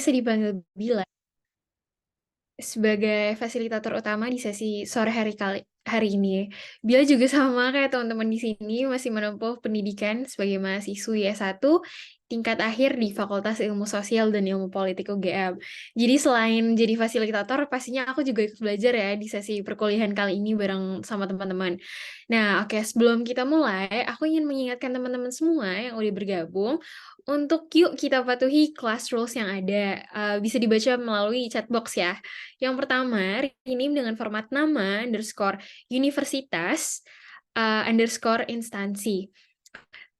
biasa dipanggil Bila sebagai fasilitator utama di sesi sore hari ini. Bila juga sama kayak teman-teman di sini masih menempuh pendidikan sebagai mahasiswi S1 tingkat akhir di Fakultas Ilmu Sosial dan Ilmu Politik UGM. Jadi selain jadi fasilitator, pastinya aku juga ikut belajar ya di sesi perkuliahan kali ini bareng sama teman-teman. Nah, oke, sebelum kita mulai, aku ingin mengingatkan teman-teman semua yang udah bergabung untuk yuk kita patuhi class rules yang ada. Bisa dibaca melalui chat box ya. Yang pertama, rename dengan format nama underscore universitas underscore instansi.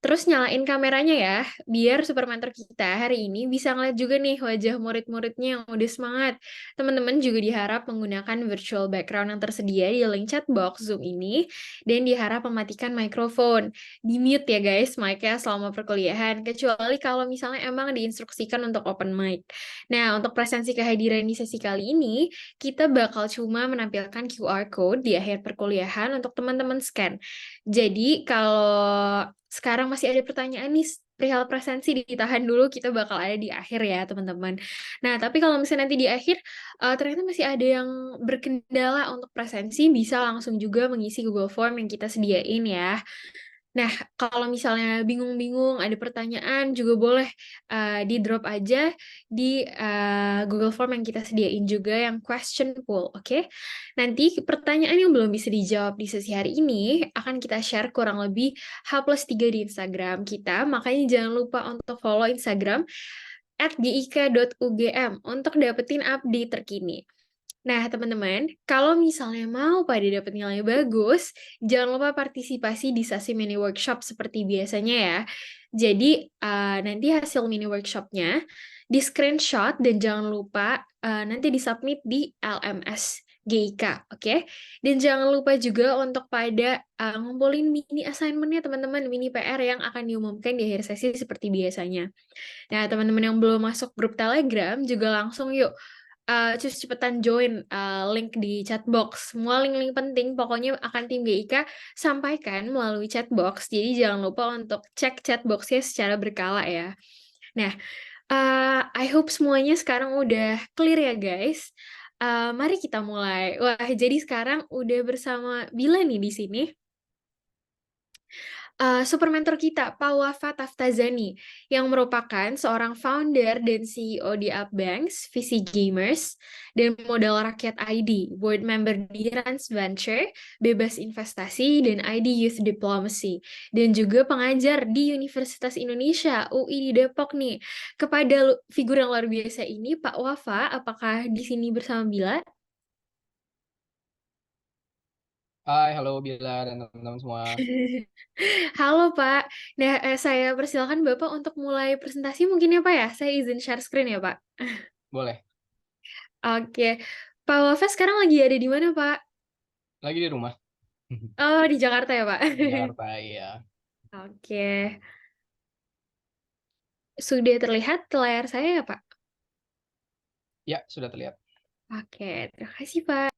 Terus nyalain kameranya ya, biar Supermentor kita hari ini bisa ngeliat juga nih wajah murid-muridnya yang udah semangat. Teman-teman juga diharap menggunakan virtual background yang tersedia di link chat box Zoom ini, dan diharap mematikan mikrofon. Di-mute ya guys mic-nya selama perkuliahan, kecuali kalau misalnya emang diinstruksikan untuk open mic. Nah, untuk presensi kehadiran di sesi kali ini, kita bakal cuma menampilkan QR code di akhir perkuliahan untuk teman-teman scan. Jadi kalau sekarang masih ada pertanyaan nih perihal presensi, ditahan dulu, kita bakal ada di akhir ya teman-teman. Nah, tapi kalau misalnya nanti di akhir ternyata masih ada yang berkendala untuk presensi, bisa langsung juga mengisi Google Form yang kita sediain ya. Nah, kalau misalnya bingung-bingung, ada pertanyaan juga boleh di-drop aja di Google Form yang kita sediain juga yang question pool, oke? Nanti pertanyaan yang belum bisa dijawab di sesi hari ini akan kita share kurang lebih H+3 di Instagram kita, makanya jangan lupa untuk follow Instagram @gik.ugm untuk dapetin update terkini. Nah, teman-teman, kalau misalnya mau pada dapat nilai bagus, jangan lupa partisipasi di sesi mini workshop seperti biasanya ya. Jadi, nanti hasil mini workshopnya di-screenshot dan jangan lupa nanti di-submit di LMS GIK, oke? Dan jangan lupa juga untuk pada ngumpulin mini assignment-nya teman-teman, mini PR yang akan diumumkan di akhir sesi seperti biasanya. Nah, teman-teman yang belum masuk grup Telegram juga langsung yuk terus cepetan join link di chat box. Semua link-link penting pokoknya akan tim GIK sampaikan melalui chat box. Jadi jangan lupa untuk cek chat box-nya secara berkala ya. Nah, I hope semuanya sekarang udah clear ya guys. Mari kita mulai. Wah, jadi sekarang udah bersama Bila nih di sini. Super mentor kita, Pak Wafa Taftazani, yang merupakan seorang founder dan CEO di Upbanks, VC Gamers, dan Modal Rakyat ID, board member di Rans Venture, Bebas Investasi, dan ID Youth Diplomacy, dan juga pengajar di Universitas Indonesia, UI di Depok nih. Kepada figur yang luar biasa ini, Pak Wafa, apakah di sini bersama Bila? Hai, halo Bila dan teman-teman semua. Halo Pak, nah saya persilakan Bapak untuk mulai presentasi mungkin ya Pak ya, saya izin share screen ya Pak. Boleh, Oke, Pak Wafa sekarang lagi ada di mana Pak? lagi di rumah Oh di Jakarta ya Pak. di Jakarta ya. Oke, sudah terlihat di layar saya ya Pak? Ya, sudah terlihat. Oke, terima kasih Pak.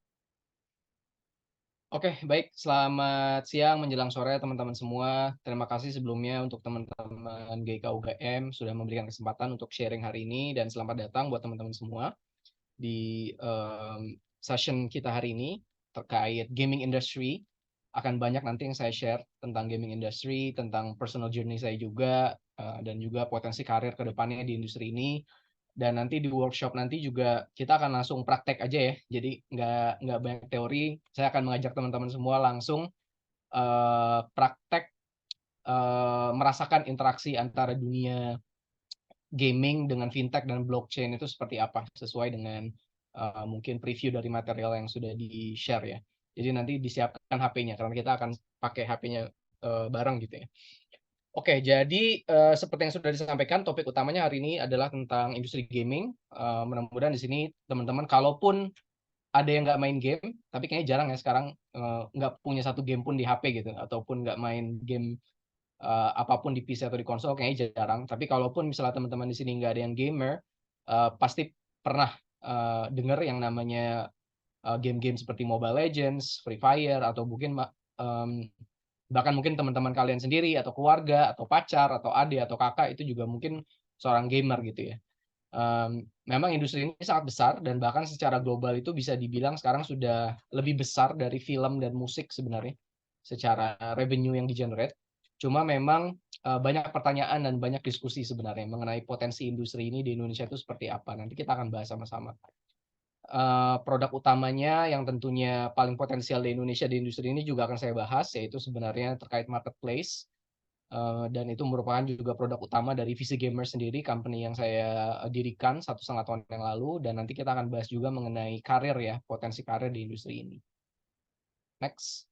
Oke, baik. Selamat siang menjelang sore teman-teman semua. Terima kasih sebelumnya untuk teman-teman GK UGM sudah memberikan kesempatan untuk sharing hari ini dan selamat datang buat teman-teman semua di session kita hari ini terkait gaming industry. Akan banyak nanti yang saya share tentang gaming industry, tentang personal journey saya juga, dan juga potensi karir ke depannya di industri ini. Dan nanti di workshop nanti juga kita akan langsung praktek aja ya. Jadi nggak banyak teori. Saya akan mengajak teman-teman semua langsung praktek merasakan interaksi antara dunia gaming dengan fintech dan blockchain itu seperti apa sesuai dengan mungkin preview dari material yang sudah di-share ya. Jadi nanti disiapkan HP-nya karena kita akan pakai HP-nya bareng gitu ya. Oke, jadi seperti yang sudah disampaikan, topik utamanya hari ini adalah tentang industri gaming. Mudah-mudahan di sini teman-teman, kalaupun ada yang nggak main game, tapi kayaknya jarang ya sekarang nggak punya satu game pun di HP gitu, ataupun nggak main game apapun di PC atau di konsol, kayaknya jarang. Tapi kalaupun misalnya teman-teman di sini nggak ada yang gamer, pasti pernah dengar yang namanya game-game seperti Mobile Legends, Free Fire, atau mungkin bahkan mungkin teman-teman kalian sendiri atau keluarga atau pacar atau adik atau kakak itu juga mungkin seorang gamer gitu ya. Memang industri ini sangat besar dan bahkan secara global itu bisa dibilang sekarang sudah lebih besar dari film dan musik sebenarnya, secara revenue yang di-generate. Cuma memang, banyak pertanyaan dan banyak diskusi sebenarnya mengenai potensi industri ini di Indonesia itu seperti apa, nanti kita akan bahas sama-sama. Produk utamanya yang tentunya paling potensial di Indonesia di industri ini juga akan saya bahas, yaitu sebenarnya terkait marketplace. Dan itu merupakan juga produk utama dari VC Gamer sendiri, company yang saya dirikan 1,5 tahun yang lalu, dan nanti kita akan bahas juga mengenai karir ya, potensi karir di industri ini. Next.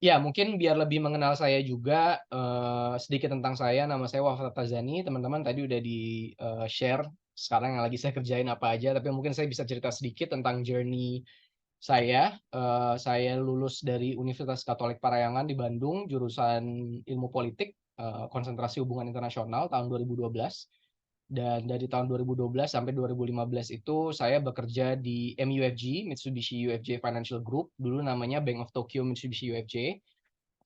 Ya, mungkin biar lebih mengenal saya juga, sedikit tentang saya. Nama saya Wafat Tazani, teman-teman tadi udah di-share sekarang yang lagi saya kerjain apa aja, tapi mungkin saya bisa cerita sedikit tentang journey saya. Saya lulus dari Universitas Katolik Parahyangan di Bandung, jurusan Ilmu Politik, konsentrasi hubungan internasional tahun 2012. Dan dari tahun 2012 sampai 2015 itu saya bekerja di MUFG, Mitsubishi UFJ Financial Group, dulu namanya Bank of Tokyo Mitsubishi UFJ.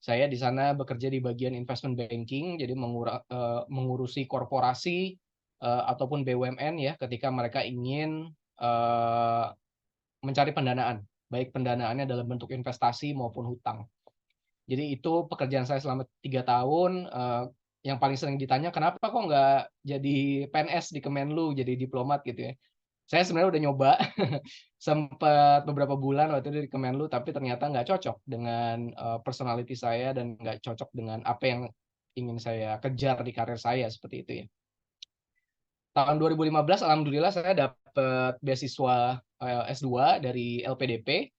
Saya di sana bekerja di bagian investment banking, jadi mengurusi korporasi ataupun BUMN ya, ketika mereka ingin mencari pendanaan, baik pendanaannya dalam bentuk investasi maupun hutang. Jadi itu pekerjaan saya selama 3 tahun. Yang paling sering ditanya, kenapa kok nggak jadi PNS di Kemenlu, jadi diplomat gitu ya. Saya sebenarnya udah nyoba, sempat beberapa bulan waktu itu di Kemenlu, tapi ternyata nggak cocok dengan personality saya dan nggak cocok dengan apa yang ingin saya kejar di karir saya, seperti itu ya. Tahun 2015 alhamdulillah saya dapat beasiswa S2 dari LPDP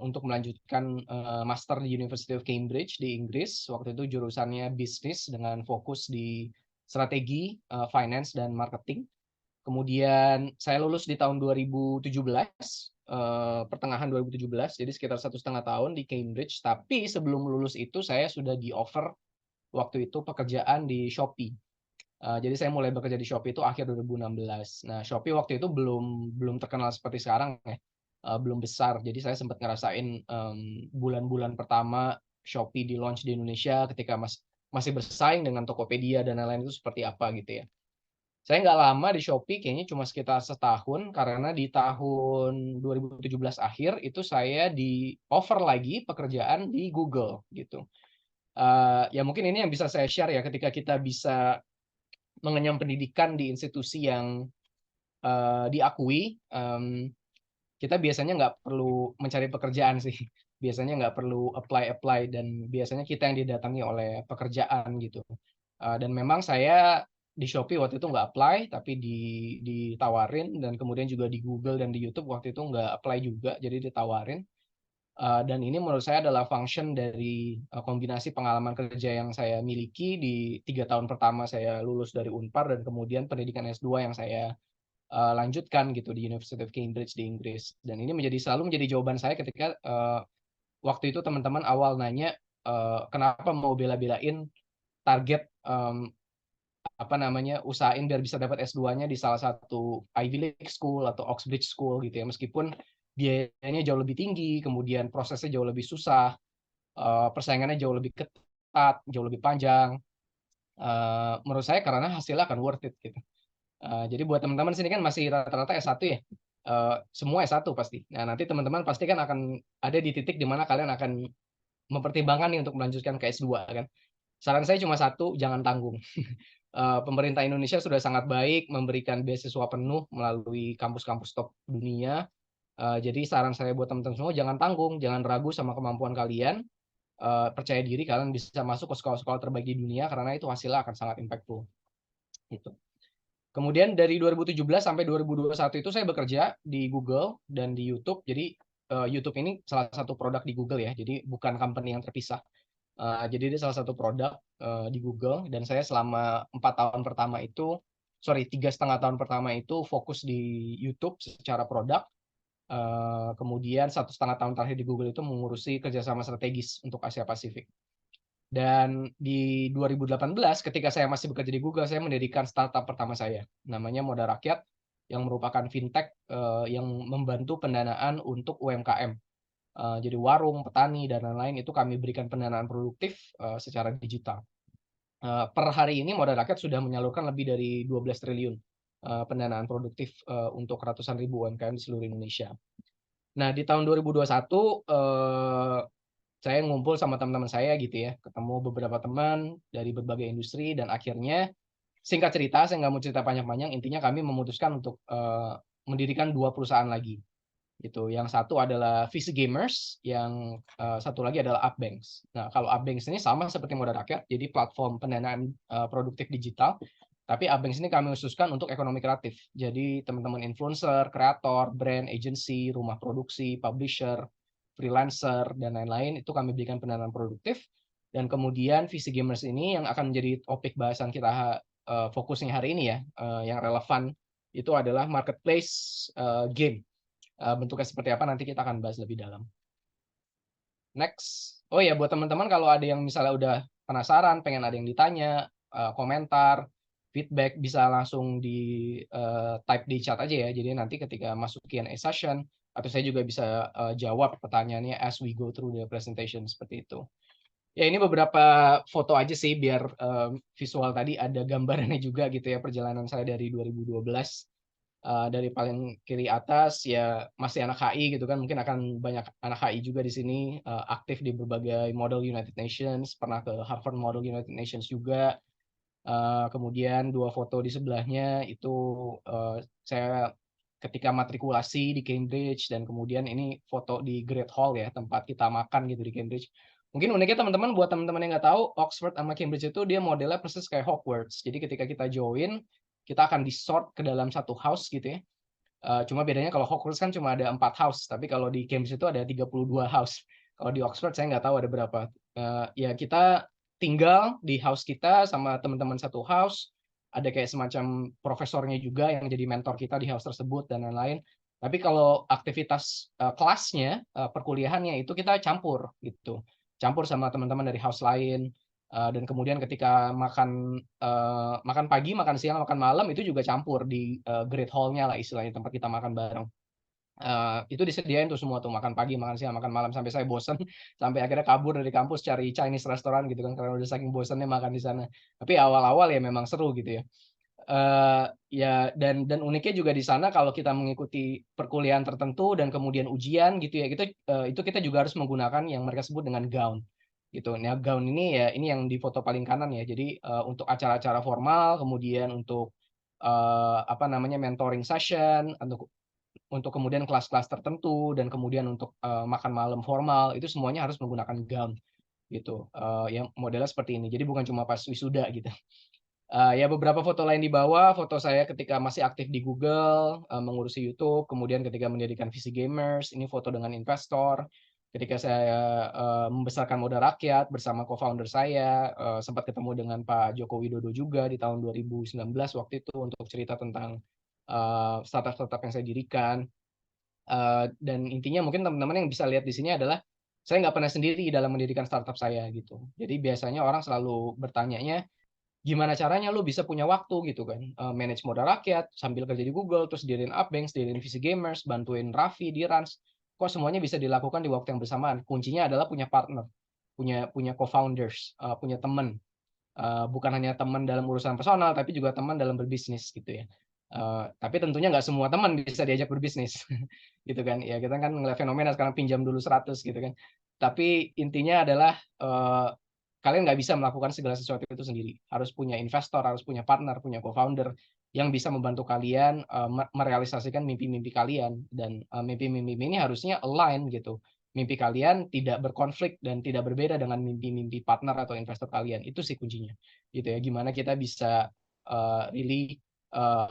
untuk melanjutkan master di University of Cambridge di Inggris. Waktu itu jurusannya bisnis dengan fokus di strategi, finance dan marketing. Kemudian saya lulus di tahun 2017, pertengahan 2017, jadi sekitar 1,5 tahun di Cambridge. Tapi sebelum lulus itu saya sudah di-offer waktu itu pekerjaan di Shopee. Jadi saya mulai bekerja di Shopee itu akhir 2016. Nah, Shopee waktu itu belum terkenal seperti sekarang ya, belum besar. Jadi saya sempat ngerasain bulan-bulan pertama Shopee di-launch di Indonesia ketika masih bersaing dengan Tokopedia dan lain-lain itu seperti apa gitu ya. Saya nggak lama di Shopee, kayaknya cuma sekitar setahun, karena di tahun 2017 akhir itu saya di-offer lagi pekerjaan di Google gitu. Ya mungkin ini yang bisa saya share ya, ketika kita bisa mengenyam pendidikan di institusi yang diakui, kita biasanya nggak perlu mencari pekerjaan sih. Biasanya nggak perlu apply dan biasanya kita yang didatangi oleh pekerjaan gitu. Dan memang saya di Shopee waktu itu nggak apply, tapi ditawarin, dan kemudian juga di Google dan di YouTube waktu itu nggak apply juga, jadi ditawarin. Dan ini menurut saya adalah function dari kombinasi pengalaman kerja yang saya miliki di 3 tahun pertama saya lulus dari Unpar, dan kemudian pendidikan S2 yang saya lanjutkan gitu di University of Cambridge di Inggris. Dan ini selalu menjadi jawaban saya ketika waktu itu teman-teman awal nanya, kenapa mau bela-belain target apa namanya, usahain biar bisa dapat S2-nya di salah satu Ivy League School atau Oxbridge School gitu ya, meskipun biayanya jauh lebih tinggi, kemudian prosesnya jauh lebih susah, persaingannya jauh lebih ketat, jauh lebih panjang. Menurut saya karena hasilnya akan worth it gitu. Jadi buat teman-teman sini kan masih rata-rata S1 ya, semua S1 pasti. Nah, nanti teman-teman pasti kan akan ada di titik di mana kalian akan mempertimbangkan nih untuk melanjutkan ke S2 kan. Saran saya cuma satu, jangan tanggung. Pemerintah Indonesia sudah sangat baik memberikan beasiswa penuh melalui kampus-kampus top dunia. Jadi saran saya buat teman-teman semua, jangan tanggung, jangan ragu sama kemampuan kalian. Percaya diri kalian bisa masuk ke sekolah-sekolah terbaik di dunia, karena itu hasilnya akan sangat impactful. Gitu. Kemudian dari 2017 sampai 2021 itu saya bekerja di Google dan di YouTube. Jadi YouTube ini salah satu produk di Google ya, jadi bukan company yang terpisah. Jadi dia salah satu produk di Google, dan saya selama 4 tahun pertama itu, 3,5 tahun pertama itu fokus di YouTube secara produk. Kemudian 1,5 tahun terakhir di Google itu mengurusi kerjasama strategis untuk Asia Pasifik. Dan di 2018 ketika saya masih bekerja di Google, saya mendirikan startup pertama saya, namanya Modal Rakyat, yang merupakan fintech yang membantu pendanaan untuk UMKM. Jadi warung, petani, dan lain-lain itu kami berikan pendanaan produktif secara digital. Per hari ini Modal Rakyat sudah menyalurkan lebih dari 12 triliun pendanaan produktif untuk ratusan ribu UMKM di seluruh Indonesia. Nah, di tahun 2021 saya ngumpul sama teman-teman saya gitu ya, ketemu beberapa teman dari berbagai industri dan akhirnya singkat cerita, saya nggak mau cerita panjang-panjang, intinya kami memutuskan untuk mendirikan 2 perusahaan lagi gitu. Yang satu adalah Visi Gamers, yang satu lagi adalah Upbanks. Nah, kalau Upbanks ini sama seperti Modal Rakyat, jadi platform pendanaan produktif digital. Tapi Upbanks ini kami khususkan untuk ekonomi kreatif. Jadi teman-teman influencer, kreator, brand, agency, rumah produksi, publisher, freelancer, dan lain-lain itu kami berikan pendanaan produktif. Dan kemudian Visi Gamers ini yang akan menjadi topik bahasan kita fokusnya hari ini ya, yang relevan itu adalah marketplace game. Bentuknya seperti apa nanti kita akan bahas lebih dalam. Next. Oh ya, buat teman-teman kalau ada yang misalnya udah penasaran, pengen ada yang ditanya, komentar, feedback, bisa langsung di type di chat aja ya. Jadi nanti ketika masuk Q&A session, atau saya juga bisa jawab pertanyaannya as we go through the presentation seperti itu. Ya, ini beberapa foto aja sih biar visual tadi ada gambarannya juga gitu ya, perjalanan saya dari 2012. Dari paling kiri atas ya masih anak HI gitu kan, mungkin akan banyak anak HI juga di sini aktif di berbagai model United Nations, pernah ke Harvard Model United Nations juga. Kemudian 2 foto di sebelahnya itu saya ketika matrikulasi di Cambridge, dan kemudian ini foto di Great Hall ya, tempat kita makan gitu di Cambridge. Mungkin uniknya teman-teman, buat teman-teman yang nggak tahu, Oxford sama Cambridge itu dia modelnya persis kayak Hogwarts. Jadi ketika kita join, kita akan di-sort ke dalam satu house gitu ya. Cuma bedanya kalau Hogwarts kan cuma ada 4 house, tapi kalau di Cambridge itu ada 32 house. Kalau di Oxford saya nggak tahu ada berapa. Ya kita tinggal di house kita sama teman-teman satu house. Ada kayak semacam profesornya juga yang jadi mentor kita di house tersebut dan lain-lain. Tapi kalau aktivitas kelasnya, perkuliahannya itu kita campur gitu. Campur sama teman-teman dari house lain. Dan kemudian ketika makan pagi, makan siang, makan malam itu juga campur di Great Hall-nya lah istilahnya, tempat kita makan bareng. Itu disediain tuh semua tuh, makan pagi, makan siang, makan malam, sampai saya bosen, sampai akhirnya kabur dari kampus cari Chinese restaurant gitu kan, karena udah saking bosennya makan di sana. Tapi awal-awal ya memang seru gitu ya. Ya dan uniknya juga di sana kalau kita mengikuti perkuliahan tertentu dan kemudian ujian gitu ya, itu kita juga harus menggunakan yang mereka sebut dengan gown gitu. Nah, gown ini ya ini yang di foto paling kanan ya. Jadi untuk acara-acara formal, kemudian untuk apa namanya mentoring session, untuk kemudian kelas-kelas tertentu, dan kemudian untuk makan malam formal, itu semuanya harus menggunakan gown gitu. Yang modelnya seperti ini. Jadi bukan cuma pas wisuda gitu. Ya beberapa foto lain di bawah, foto saya ketika masih aktif di Google, mengurusi YouTube, kemudian ketika mendirikan Visi Gamers, ini foto dengan investor. Ketika saya membesarkan Modal Rakyat bersama co-founder saya, sempat ketemu dengan Pak Joko Widodo juga di tahun 2019 waktu itu untuk cerita tentang startup-startup yang saya dirikan. Dan intinya mungkin teman-teman yang bisa lihat di sini adalah saya nggak pernah sendiri dalam mendirikan startup saya gitu. Jadi biasanya orang selalu bertanyanya, gimana caranya lu bisa punya waktu gitu kan, manage Modal Rakyat sambil kerja di Google, terus diriin Upbanks, diriin Visi Gamers, bantuin Raffi di Rans, kok semuanya bisa dilakukan di waktu yang bersamaan? Kuncinya adalah punya partner, punya co-founders, punya teman. Bukan hanya teman dalam urusan personal, tapi juga teman dalam berbisnis gitu ya. Tapi tentunya nggak semua teman bisa diajak berbisnis gitu kan ya, kita kan ngeliat fenomena sekarang pinjam dulu 100 gitu kan. Tapi intinya adalah kalian nggak bisa melakukan segala sesuatu itu sendiri, harus punya investor, harus punya partner, punya co-founder yang bisa membantu kalian merealisasikan mimpi-mimpi kalian. Dan mimpi-mimpi ini harusnya align gitu. Mimpi kalian tidak berkonflik dan tidak berbeda dengan mimpi-mimpi partner atau investor kalian. Itu sih kuncinya gitu ya, gimana kita bisa really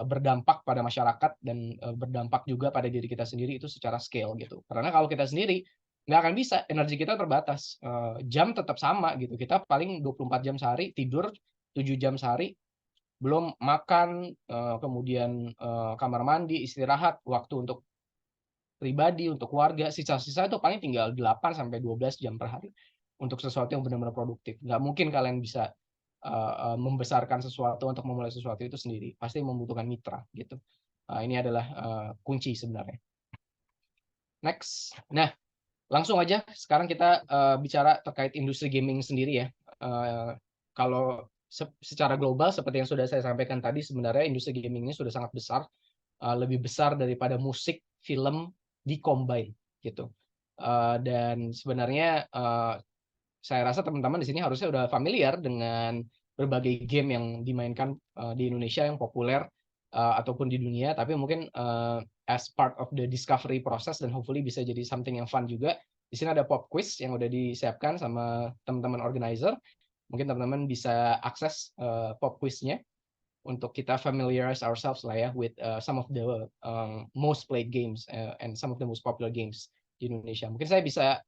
berdampak pada masyarakat dan berdampak juga pada diri kita sendiri itu secara scale gitu. Karena kalau kita sendiri nggak akan bisa, energi kita terbatas, jam tetap sama gitu, kita paling 24 jam sehari, tidur 7 jam sehari, belum makan, kemudian kamar mandi, istirahat, waktu untuk pribadi, untuk keluarga, sisa-sisa itu paling tinggal 8 sampai 12 jam per hari untuk sesuatu yang benar-benar produktif. Nggak mungkin kalian bisa membesarkan sesuatu untuk memulai sesuatu itu sendiri, pasti membutuhkan mitra gitu. Ini adalah kunci sebenarnya. Next. Nah, langsung aja sekarang kita bicara terkait industri gaming sendiri ya. Kalau secara global seperti yang sudah saya sampaikan tadi, sebenarnya industri gaming ini sudah sangat besar, lebih besar daripada musik, film di-combine gitu. Dan sebenarnya saya rasa teman-teman di sini harusnya udah familiar dengan berbagai game yang dimainkan di Indonesia yang populer ataupun di dunia, tapi mungkin as part of the discovery process dan hopefully bisa jadi something yang fun juga. Di sini ada pop quiz yang udah disiapkan sama teman-teman organizer. Mungkin teman-teman bisa akses pop quiznya untuk kita familiarize ourselves lah ya with some of the most played games and some of the most popular games di Indonesia. Mungkin saya bisa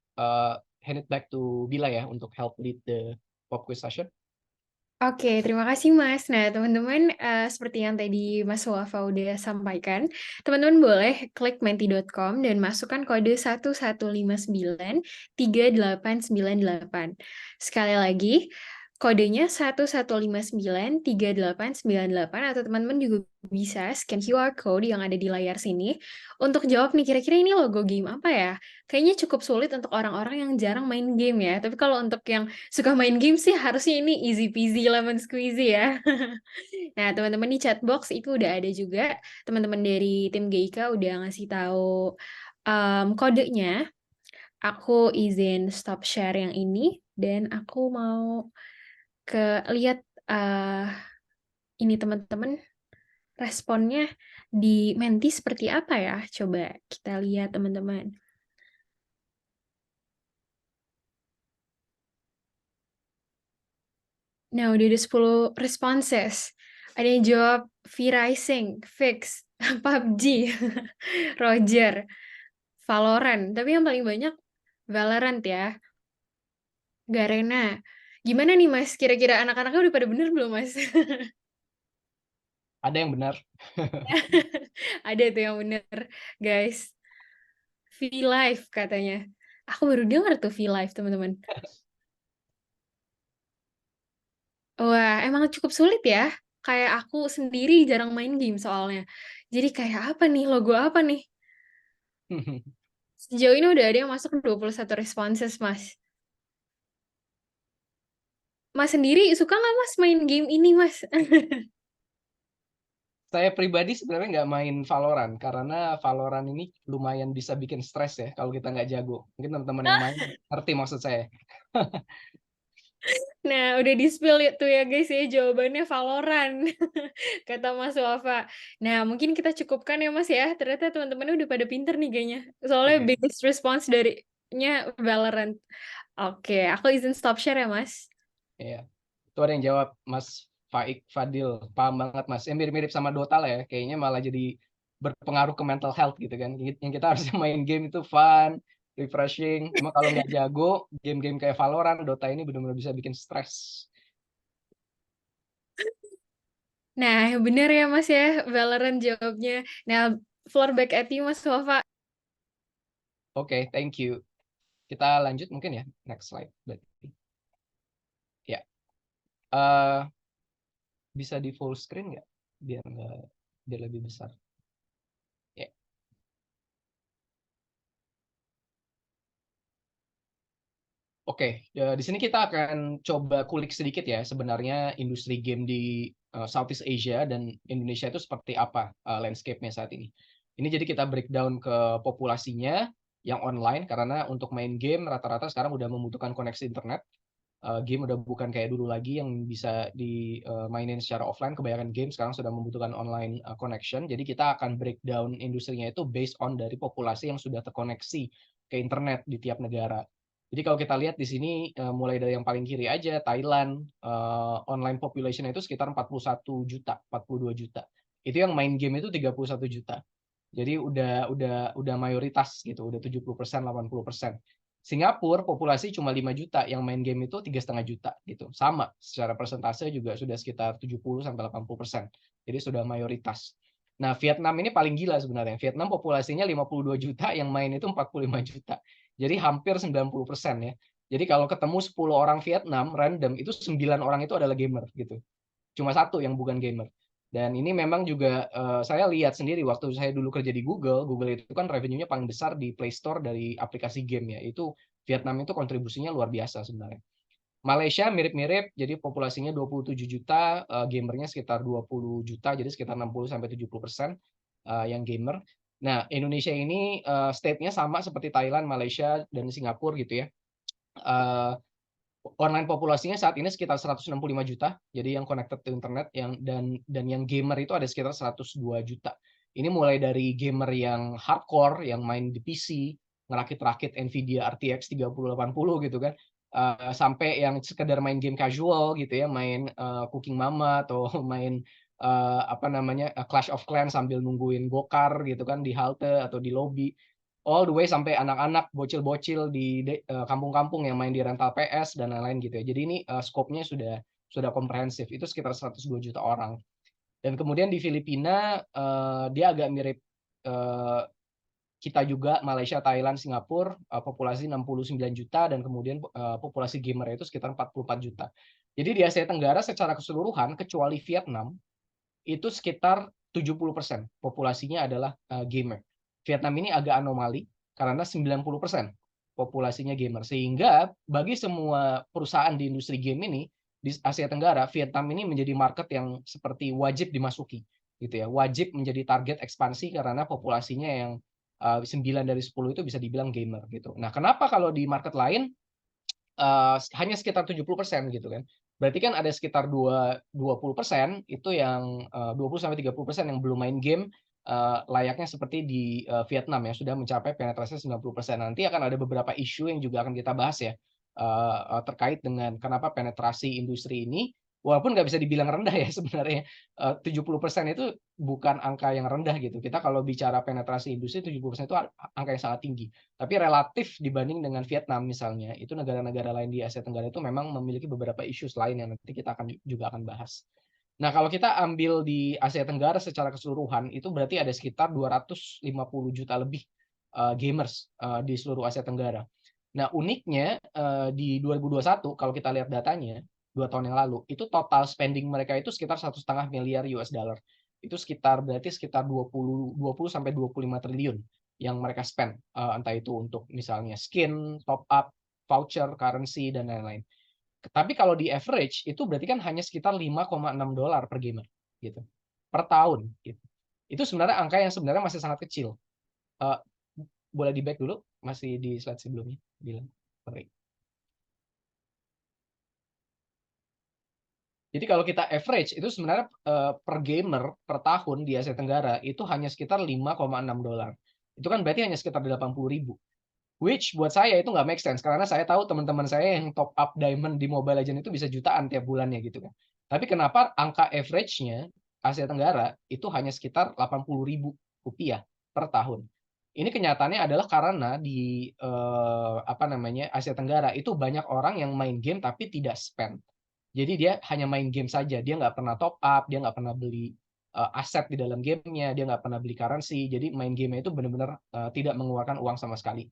hand it back to Bila ya untuk help lead the pop quiz session. Oke, terima kasih Mas. Nah, teman-teman, seperti yang tadi Mas Wafa udah sampaikan, teman-teman boleh klik menti.com dan masukkan kode 11593898. Sekali lagi, kodenya 11593898, atau teman-teman juga bisa scan QR code yang ada di layar sini untuk jawab nih, kira-kira ini logo game apa ya? Kayaknya cukup sulit untuk orang-orang yang jarang main game ya. Tapi kalau untuk yang suka main game sih harusnya ini easy peasy lemon squeezy ya. Nah, teman-teman di chatbox itu udah ada juga. Teman-teman dari tim GIKA udah ngasih tahu kodenya. Aku izin stop share yang ini dan aku mau lihat ini teman-teman responnya di Menti seperti apa ya? Coba kita lihat teman-teman. Nah, udah ada 10 responses. Ada yang jawab V-Rising, Fix, PUBG, Roger, Valorant. Tapi yang paling banyak Valorant ya, Garena. Gimana nih Mas? Kira-kira anak-anaknya udah pada bener belum Mas? Ada yang benar. Ada tuh yang bener, guys. V-Live katanya. Aku baru dengar tuh V-Live, teman-teman. Wah, emang cukup sulit ya. Kayak aku sendiri jarang main game soalnya. Jadi kayak apa nih, logo apa nih? Sejauh ini udah ada yang masuk 21 responses, Mas. Mas sendiri suka nggak Mas main game ini, Mas? Saya pribadi sebenarnya nggak main Valorant karena Valorant ini lumayan bisa bikin stres ya kalau kita nggak jago. Mungkin teman-teman yang main ngerti maksud saya. Nah, udah di-spill itu ya guys ya, jawabannya Valorant, kata Mas Wafa. Nah, mungkin kita cukupkan ya Mas ya, ternyata teman-teman udah pada pinter nih kayaknya. Soalnya Oke. biggest response darinya Valorant. Oke, aku izin stop share ya Mas. Iya. Itu ada yang jawab Mas Faik Fadil. Paham banget Mas. Yang mirip-mirip sama Dota lah ya. Kayaknya malah jadi berpengaruh ke mental health gitu kan. Yang kita harusnya main game itu fun, refreshing. Cuma kalau nggak jago, game-game kayak Valorant, Dota ini benar-benar bisa bikin stres. Nah, bener ya Mas ya, Valorant jawabnya. Nah, floor back at you Mas Wafa. Oke, thank you. Kita lanjut mungkin ya. Next slide. Berarti. Ya. Eh, bisa di full screen nggak? Biar lebih besar. Ya. Oke, ya, di sini kita akan coba kulik sedikit ya sebenarnya industri game di Southeast Asia dan Indonesia itu seperti apa landscape-nya saat ini. Ini jadi kita breakdown ke populasinya yang online karena untuk main game rata-rata sekarang udah membutuhkan koneksi internet. Game udah bukan kayak dulu lagi yang bisa dimainin secara offline. Kebanyakan game sekarang sudah membutuhkan online connection. Jadi kita akan breakdown industrinya itu based on dari populasi yang sudah terkoneksi ke internet di tiap negara. Jadi kalau kita lihat di sini mulai dari yang paling kiri aja Thailand online population itu sekitar 41 juta, 42 juta. Itu yang main game itu 31 juta. Jadi udah mayoritas gitu, udah 70%, 80%. Singapura populasi cuma 5 juta, yang main game itu 3,5 juta gitu. Sama, secara persentase juga sudah sekitar 70 sampai 80%. Jadi sudah mayoritas. Nah, Vietnam ini paling gila sebenarnya. Vietnam populasinya 52 juta, yang main itu 45 juta. Jadi hampir 90% ya. Jadi kalau ketemu 10 orang Vietnam random, itu 9 orang itu adalah gamer gitu. Cuma satu yang bukan gamer. Dan ini memang juga saya lihat sendiri waktu saya dulu kerja di Google, Google itu kan revenue-nya paling besar di Play Store dari aplikasi game ya. Itu Vietnam itu kontribusinya luar biasa sebenarnya. Malaysia mirip-mirip, jadi populasinya 27 juta, gamernya sekitar 20 juta, jadi sekitar 60-70% yang gamer. Nah, Indonesia ini state-nya sama seperti Thailand, Malaysia, dan Singapura gitu ya. Online populasinya saat ini sekitar 165 juta, jadi yang connected to internet, dan yang gamer itu ada sekitar 102 juta. Ini mulai dari gamer yang hardcore, yang main di PC, ngerakit-rakit Nvidia RTX 3080 gitu kan, sampai yang sekedar main game casual gitu ya, main Cooking Mama atau main Clash of Clans sambil nungguin gokar gitu kan di halte atau di lobby, all the way sampai anak-anak bocil-bocil di kampung-kampung yang main di rental PS dan lain-lain gitu ya. Jadi ini scope-nya sudah komprehensif. Itu sekitar 102 juta orang. Dan kemudian di Filipina dia agak mirip kita juga, Malaysia, Thailand, Singapura, populasi 69 juta, dan kemudian populasi gamer itu sekitar 44 juta. Jadi di Asia Tenggara secara keseluruhan, kecuali Vietnam, itu sekitar 70% populasinya adalah gamer. Vietnam ini agak anomali, karena 90% populasinya gamer. Sehingga bagi semua perusahaan di industri game ini, di Asia Tenggara, Vietnam ini menjadi market yang seperti wajib dimasuki, gitu ya. Wajib menjadi target ekspansi karena populasinya yang 9 dari 10 itu bisa dibilang gamer gitu. Nah, kenapa kalau di market lain hanya sekitar 70% gitu kan? Berarti kan ada sekitar 20% itu yang 20-30% yang belum main game layaknya seperti di Vietnam ya, sudah mencapai penetrasi 90%. Nanti akan ada beberapa isu yang juga akan kita bahas ya, terkait dengan kenapa penetrasi industri ini walaupun nggak bisa dibilang rendah ya sebenarnya, 70% itu bukan angka yang rendah gitu. Kita kalau bicara penetrasi industri 70% itu angka yang sangat tinggi. Tapi relatif dibanding dengan Vietnam misalnya, itu negara-negara lain di Asia Tenggara itu memang memiliki beberapa isu lain yang nanti kita juga akan bahas. Nah, kalau kita ambil di Asia Tenggara secara keseluruhan, itu berarti ada sekitar 250 juta lebih gamers di seluruh Asia Tenggara. Nah, uniknya di 2021 kalau kita lihat datanya 2 tahun yang lalu, itu total spending mereka itu sekitar 1,5 miliar US dollar. Itu berarti sekitar 20 sampai 25 triliun yang mereka spend, entah itu untuk misalnya skin, top up, voucher, currency, dan lain-lain. Tapi kalau di average itu berarti kan hanya sekitar 5,6 dolar per gamer gitu, per tahun gitu. Itu sebenarnya angka yang sebenarnya masih sangat kecil. Uh, Boleh di back dulu, masih di slide sebelumnya bilang. Sorry. Jadi kalau kita average itu sebenarnya per gamer per tahun di Asia Tenggara itu hanya sekitar 5,6 dolar. Itu kan berarti hanya sekitar 80.000. Which buat saya itu nggak make sense karena saya tahu teman-teman saya yang top up diamond di Mobile Legends itu bisa jutaan tiap bulannya gitu kan. Tapi kenapa angka average-nya Asia Tenggara itu hanya sekitar 80.000 rupiah per tahun? Ini kenyataannya adalah karena di Asia Tenggara itu banyak orang yang main game tapi tidak spend. Jadi dia hanya main game saja, dia nggak pernah top up, dia nggak pernah beli aset di dalam gamenya, dia nggak pernah beli currency, jadi main game itu benar-benar tidak mengeluarkan uang sama sekali.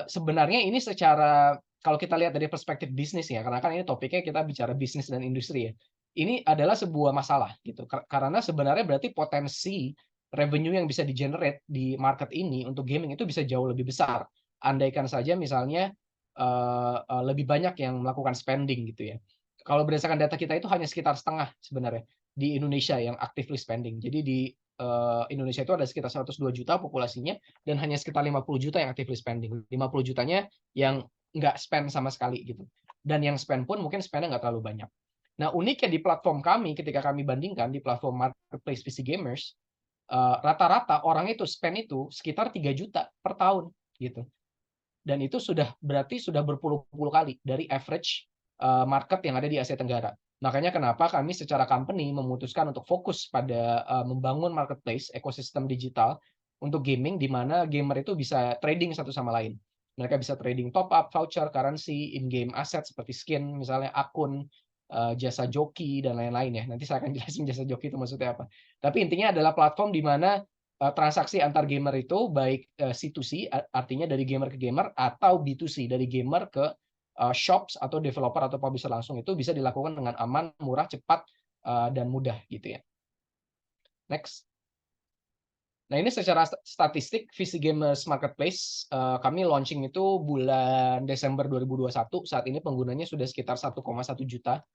Sebenarnya ini secara kalau kita lihat dari perspektif bisnis ya, karena kan ini topiknya kita bicara bisnis dan industri ya. Ini adalah sebuah masalah gitu. Karena sebenarnya berarti potensi revenue yang bisa di-generate di market ini untuk gaming itu bisa jauh lebih besar. Andaikan saja misalnya lebih banyak yang melakukan spending gitu ya. Kalau berdasarkan data kita itu hanya sekitar setengah sebenarnya di Indonesia yang actively spending. Jadi di Indonesia itu ada sekitar 102 juta populasinya dan hanya sekitar 50 juta yang actively spending. 50 jutanya yang nggak spend sama sekali gitu. Dan yang spend pun mungkin spendnya nggak terlalu banyak. Nah, uniknya di platform kami, ketika kami bandingkan di platform marketplace PC gamers, rata-rata orang itu spend itu sekitar 3 juta per tahun gitu. Dan itu berarti sudah berpuluh-puluh kali dari average market yang ada di Asia Tenggara. Makanya kenapa kami secara company memutuskan untuk fokus pada membangun marketplace, ekosistem digital untuk gaming, di mana gamer itu bisa trading satu sama lain. Mereka bisa trading top up, voucher, currency, in-game asset seperti skin, misalnya akun, jasa joki, dan lain-lain ya. Nanti saya akan jelasin jasa joki itu maksudnya apa. Tapi intinya adalah platform di mana transaksi antar gamer itu baik C2C, artinya dari gamer ke gamer, atau B2C, dari gamer ke shops atau developer atau publisher langsung, itu bisa dilakukan dengan aman, murah, cepat, dan mudah gitu ya. Next. Nah, ini secara statistik VC Gamers Marketplace kami launching itu bulan Desember 2021. Saat ini penggunanya sudah sekitar 1,1 juta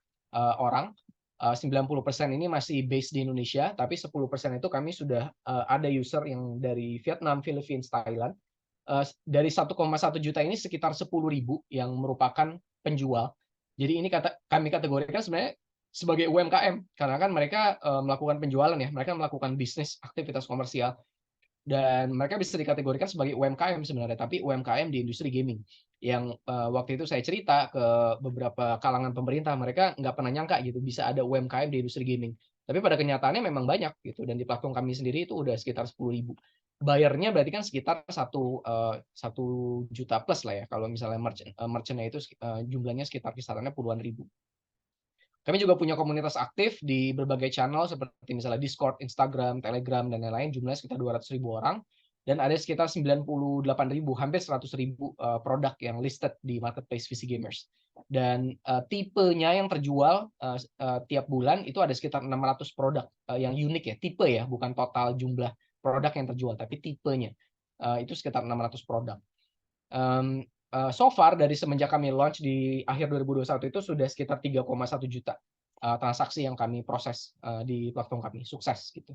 orang. 90% ini masih based di Indonesia, tapi 10% itu kami sudah ada user yang dari Vietnam, Philippines, Thailand. Dari 1,1 juta ini sekitar 10.000 yang merupakan penjual. Jadi ini kami kategorikan sebenarnya sebagai UMKM, karena kan mereka melakukan penjualan ya, mereka melakukan bisnis aktivitas komersial, dan mereka bisa dikategorikan sebagai UMKM sebenarnya, tapi UMKM di industri gaming. Yang waktu itu saya cerita ke beberapa kalangan pemerintah, mereka nggak pernah nyangka gitu bisa ada UMKM di industri gaming. Tapi pada kenyataannya memang banyak gitu, dan di platform kami sendiri itu udah sekitar 10.000. Bayarnya berarti kan sekitar 1 juta plus lah ya, kalau misalnya merchant-nya itu jumlahnya sekitar kisarannya puluhan ribu. Kami juga punya komunitas aktif di berbagai channel seperti misalnya Discord, Instagram, Telegram, dan lain-lain. Jumlahnya sekitar 200.000 orang. Dan ada sekitar 98.000, hampir 100.000 produk yang listed di marketplace VC Gamers. Dan tipenya yang terjual tiap bulan itu ada sekitar 600 produk yang unik ya. Tipe ya, bukan total jumlah produk yang terjual, tapi tipenya. Itu sekitar 600 produk. So far dari semenjak kami launch di akhir 2021 itu sudah sekitar 3,1 juta transaksi yang kami proses di platform kami, sukses gitu.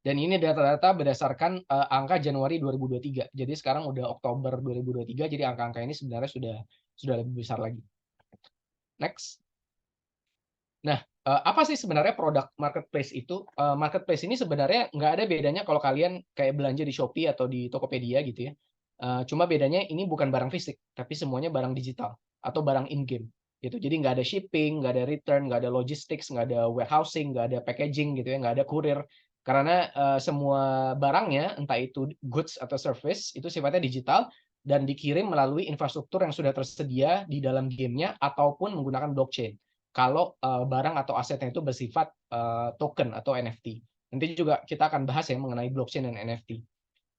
Dan ini data-data berdasarkan angka Januari 2023. Jadi sekarang udah Oktober 2023, jadi angka-angka ini sebenarnya sudah lebih besar lagi. Next. Nah, apa sih sebenarnya produk marketplace itu? Marketplace ini sebenarnya nggak ada bedanya kalau kalian kayak belanja di Shopee atau di Tokopedia gitu ya. Cuma bedanya ini bukan barang fisik, tapi semuanya barang digital atau barang in-game gitu. Jadi nggak ada shipping, nggak ada return, nggak ada logistics, nggak ada warehousing, nggak ada packaging gitu ya, nggak ada kurir. Karena semua barangnya, entah itu goods atau service, itu sifatnya digital dan dikirim melalui infrastruktur yang sudah tersedia di dalam gamenya ataupun menggunakan blockchain kalau barang atau asetnya itu bersifat token atau NFT. Nanti juga kita akan bahas ya mengenai blockchain dan NFT.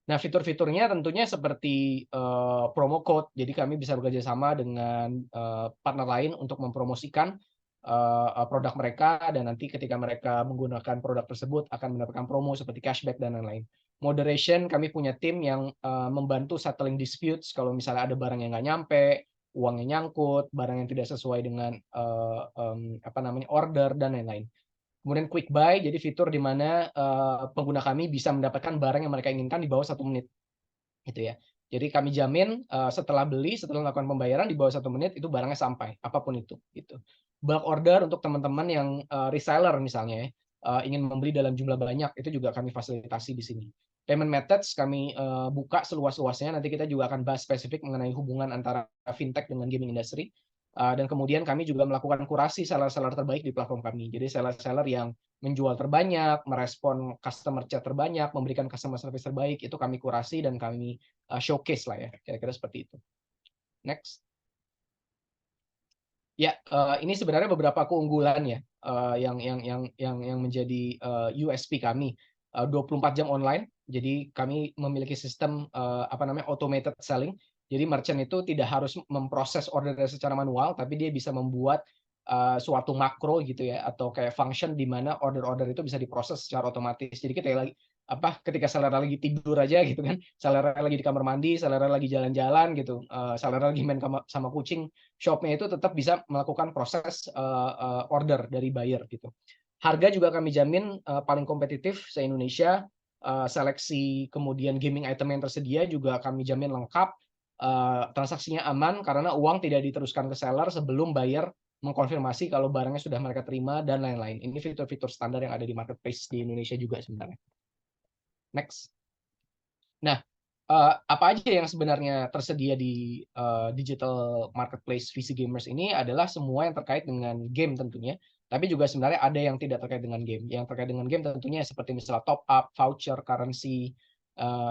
Nah, fitur-fiturnya tentunya seperti promo code. Jadi kami bisa bekerja sama dengan partner lain untuk mempromosikan produk mereka, dan nanti ketika mereka menggunakan produk tersebut akan mendapatkan promo seperti cashback dan lain-lain. Moderation, kami punya tim yang membantu settling disputes kalau misalnya ada barang yang nggak nyampe, uangnya nyangkut, barang yang tidak sesuai dengan order dan lain-lain. Kemudian quick buy, jadi fitur di mana pengguna kami bisa mendapatkan barang yang mereka inginkan di bawah 1 menit, gitu ya. Jadi kami jamin setelah beli, setelah melakukan pembayaran di bawah 1 menit itu barangnya sampai, apapun itu, gitu. Bulk order untuk teman-teman yang reseller misalnya ya, ingin membeli dalam jumlah banyak, itu juga kami fasilitasi di sini. Payment methods kami buka seluas-luasnya. Nanti kita juga akan bahas spesifik mengenai hubungan antara fintech dengan gaming industry. Dan kemudian kami juga melakukan kurasi seller-seller terbaik di platform kami. Jadi seller-seller yang menjual terbanyak, merespon customer chat terbanyak, memberikan customer service terbaik, itu kami kurasi dan kami showcase lah ya, kira-kira seperti itu. Next. Ya, ini sebenarnya beberapa keunggulan ya yang menjadi USP kami. 24 jam online. Jadi kami memiliki sistem automated selling. Jadi merchant itu tidak harus memproses order secara manual, tapi dia bisa membuat suatu makro gitu ya, atau kayak function di mana order-order itu bisa diproses secara otomatis. Jadi kita lagi ketika seller lagi tidur aja gitu kan, seller lagi di kamar mandi, seller lagi jalan-jalan gitu, seller lagi main sama kucing, shop-nya itu tetap bisa melakukan proses order dari buyer gitu. Harga juga kami jamin paling kompetitif se-Indonesia, seleksi kemudian gaming item yang tersedia juga kami jamin lengkap, transaksinya aman karena uang tidak diteruskan ke seller sebelum buyer mengkonfirmasi kalau barangnya sudah mereka terima dan lain-lain. Ini fitur-fitur standar yang ada di marketplace di Indonesia juga sebenarnya. Next. Nah, apa aja yang sebenarnya tersedia di digital marketplace VC Gamers ini adalah semua yang terkait dengan game tentunya, tapi juga sebenarnya ada yang tidak terkait dengan game. Yang terkait dengan game tentunya seperti misalnya top up, voucher, currency,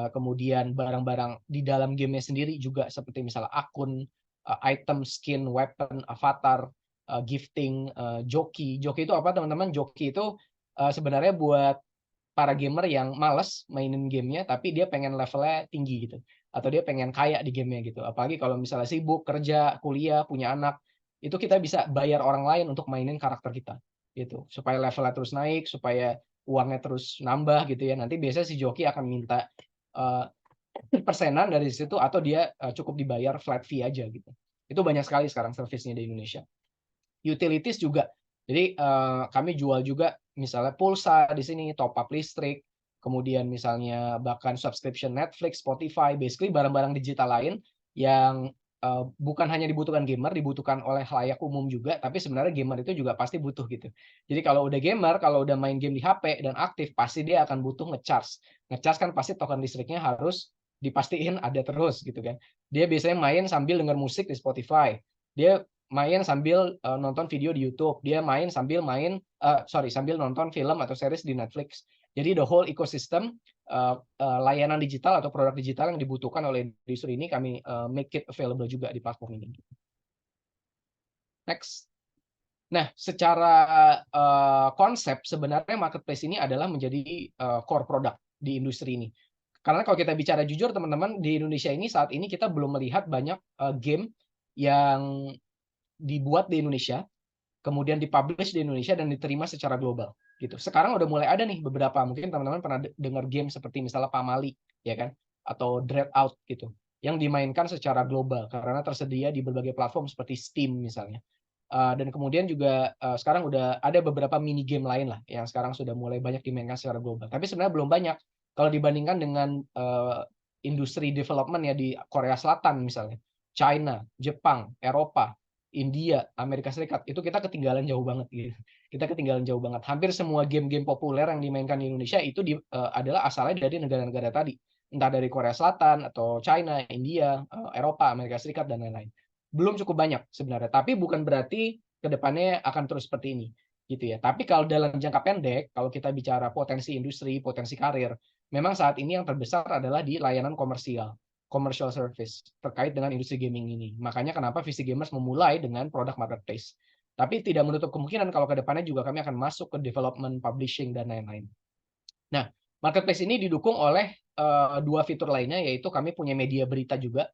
kemudian barang-barang di dalam gamenya sendiri juga seperti misalnya akun, item, skin, weapon, avatar, gifting, joki. Joki itu apa teman-teman? Joki itu sebenarnya buat para gamer yang males mainin gamenya tapi dia pengen levelnya tinggi gitu, atau dia pengen kaya di gamenya gitu. Apalagi kalau misalnya sibuk kerja, kuliah, punya anak, itu kita bisa bayar orang lain untuk mainin karakter kita gitu, supaya levelnya terus naik, supaya uangnya terus nambah gitu ya, nanti biasanya si joki akan minta persenan dari situ, atau dia cukup dibayar flat fee aja gitu. Itu banyak sekali sekarang service-nya di Indonesia. Utilities juga. Jadi kami jual juga misalnya pulsa di sini, top up listrik, kemudian misalnya bahkan subscription Netflix, Spotify, basically barang-barang digital lain yang bukan hanya dibutuhkan gamer, dibutuhkan oleh khalayak umum juga, tapi sebenarnya gamer itu juga pasti butuh gitu. Jadi kalau udah gamer, kalau udah main game di HP dan aktif, pasti dia akan butuh ngecharge. Ngecharge kan pasti token listriknya harus dipastiin ada terus gitu kan. Dia biasanya main sambil denger musik di Spotify. Dia main sambil nonton video di YouTube, dia main sambil sambil nonton film atau series di Netflix. Jadi the whole ecosystem layanan digital atau produk digital yang dibutuhkan oleh industri ini kami make it available juga di platform ini. Next. Nah, secara konsep sebenarnya marketplace ini adalah menjadi core product di industri ini. Karena kalau kita bicara jujur teman-teman, di Indonesia ini saat ini kita belum melihat banyak game yang dibuat di Indonesia, kemudian dipublish di Indonesia dan diterima secara global gitu. Sekarang udah mulai ada nih beberapa, mungkin teman-teman pernah dengar game seperti misalnya Pamali ya kan, atau Dread Out gitu, yang dimainkan secara global karena tersedia di berbagai platform seperti Steam misalnya. Dan kemudian juga sekarang udah ada beberapa mini game lain lah yang sekarang sudah mulai banyak dimainkan secara global. Tapi sebenarnya belum banyak kalau dibandingkan dengan industri development ya di Korea Selatan misalnya, China, Jepang, Eropa, India, Amerika Serikat, itu kita ketinggalan jauh banget gitu. Kita ketinggalan jauh banget. Hampir semua game-game populer yang dimainkan di Indonesia itu adalah asalnya dari negara-negara tadi. Entah dari Korea Selatan atau China, India, Eropa, Amerika Serikat dan lain-lain. Belum cukup banyak sebenarnya, tapi bukan berarti kedepannya akan terus seperti ini gitu ya. Tapi kalau dalam jangka pendek, kalau kita bicara potensi industri, potensi karir, memang saat ini yang terbesar adalah di layanan komersial, commercial service terkait dengan industri gaming ini. Makanya kenapa VC Gamers memulai dengan produk marketplace. Tapi tidak menutup kemungkinan kalau kedepannya juga kami akan masuk ke development, publishing dan lain-lain. Nah, marketplace ini didukung oleh dua fitur lainnya, yaitu kami punya media berita juga,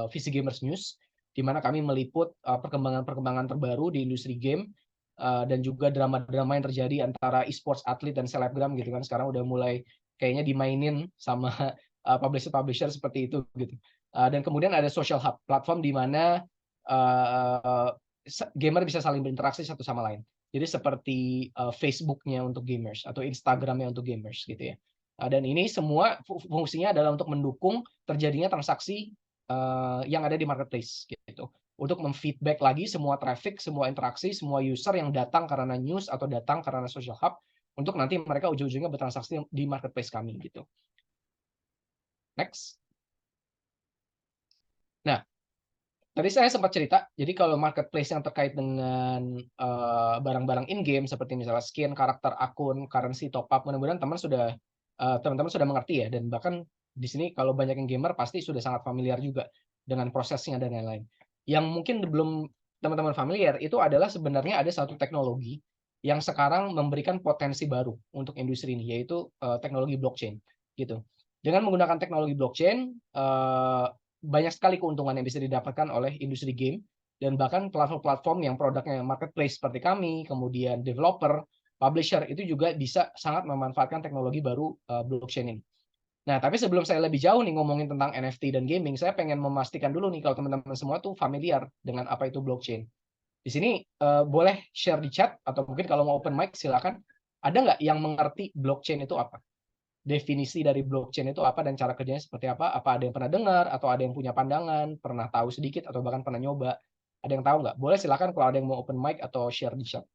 VC Gamers News, di mana kami meliput perkembangan-perkembangan terbaru di industri game dan juga drama-drama yang terjadi antara e-sports atlet dan selebgram gitu kan. Sekarang udah mulai kayaknya dimainin sama publisher-publisher seperti itu gitu. Dan kemudian ada social hub, platform di mana gamer bisa saling berinteraksi satu sama lain. Jadi seperti Facebook-nya untuk gamers atau Instagram-nya untuk gamers gitu ya. Dan ini semua fungsinya adalah untuk mendukung terjadinya transaksi yang ada di marketplace gitu. Untuk memfeedback lagi semua traffic, semua interaksi, semua user yang datang karena news atau datang karena social hub, untuk nanti mereka ujung-ujungnya bertransaksi di marketplace kami gitu. Next. Nah, tadi saya sempat cerita, jadi kalau marketplace yang terkait dengan barang-barang in-game seperti misalnya skin, karakter, akun, currency, top up, mudah-mudahan teman-teman sudah mengerti ya, dan bahkan di sini kalau banyak yang gamer pasti sudah sangat familiar juga dengan prosesnya dan lain-lain. Yang mungkin belum teman-teman familiar itu adalah sebenarnya ada satu teknologi yang sekarang memberikan potensi baru untuk industri ini, yaitu teknologi blockchain gitu. Dengan menggunakan teknologi blockchain, banyak sekali keuntungan yang bisa didapatkan oleh industri game dan bahkan platform-platform yang produknya marketplace seperti kami, kemudian developer, publisher itu juga bisa sangat memanfaatkan teknologi baru blockchain ini. Nah, tapi sebelum saya lebih jauh nih ngomongin tentang NFT dan gaming, saya pengen memastikan dulu nih kalau teman-teman semua tuh familiar dengan apa itu blockchain. Di sini boleh share di chat atau mungkin kalau mau open mic silakan. Ada nggak yang mengerti blockchain itu apa? Definisi dari blockchain itu apa dan cara kerjanya seperti apa? Apa ada yang pernah dengar atau ada yang punya pandangan, pernah tahu sedikit atau bahkan pernah nyoba? Ada yang tahu nggak? Boleh silakan kalau ada yang mau open mic atau share di chat.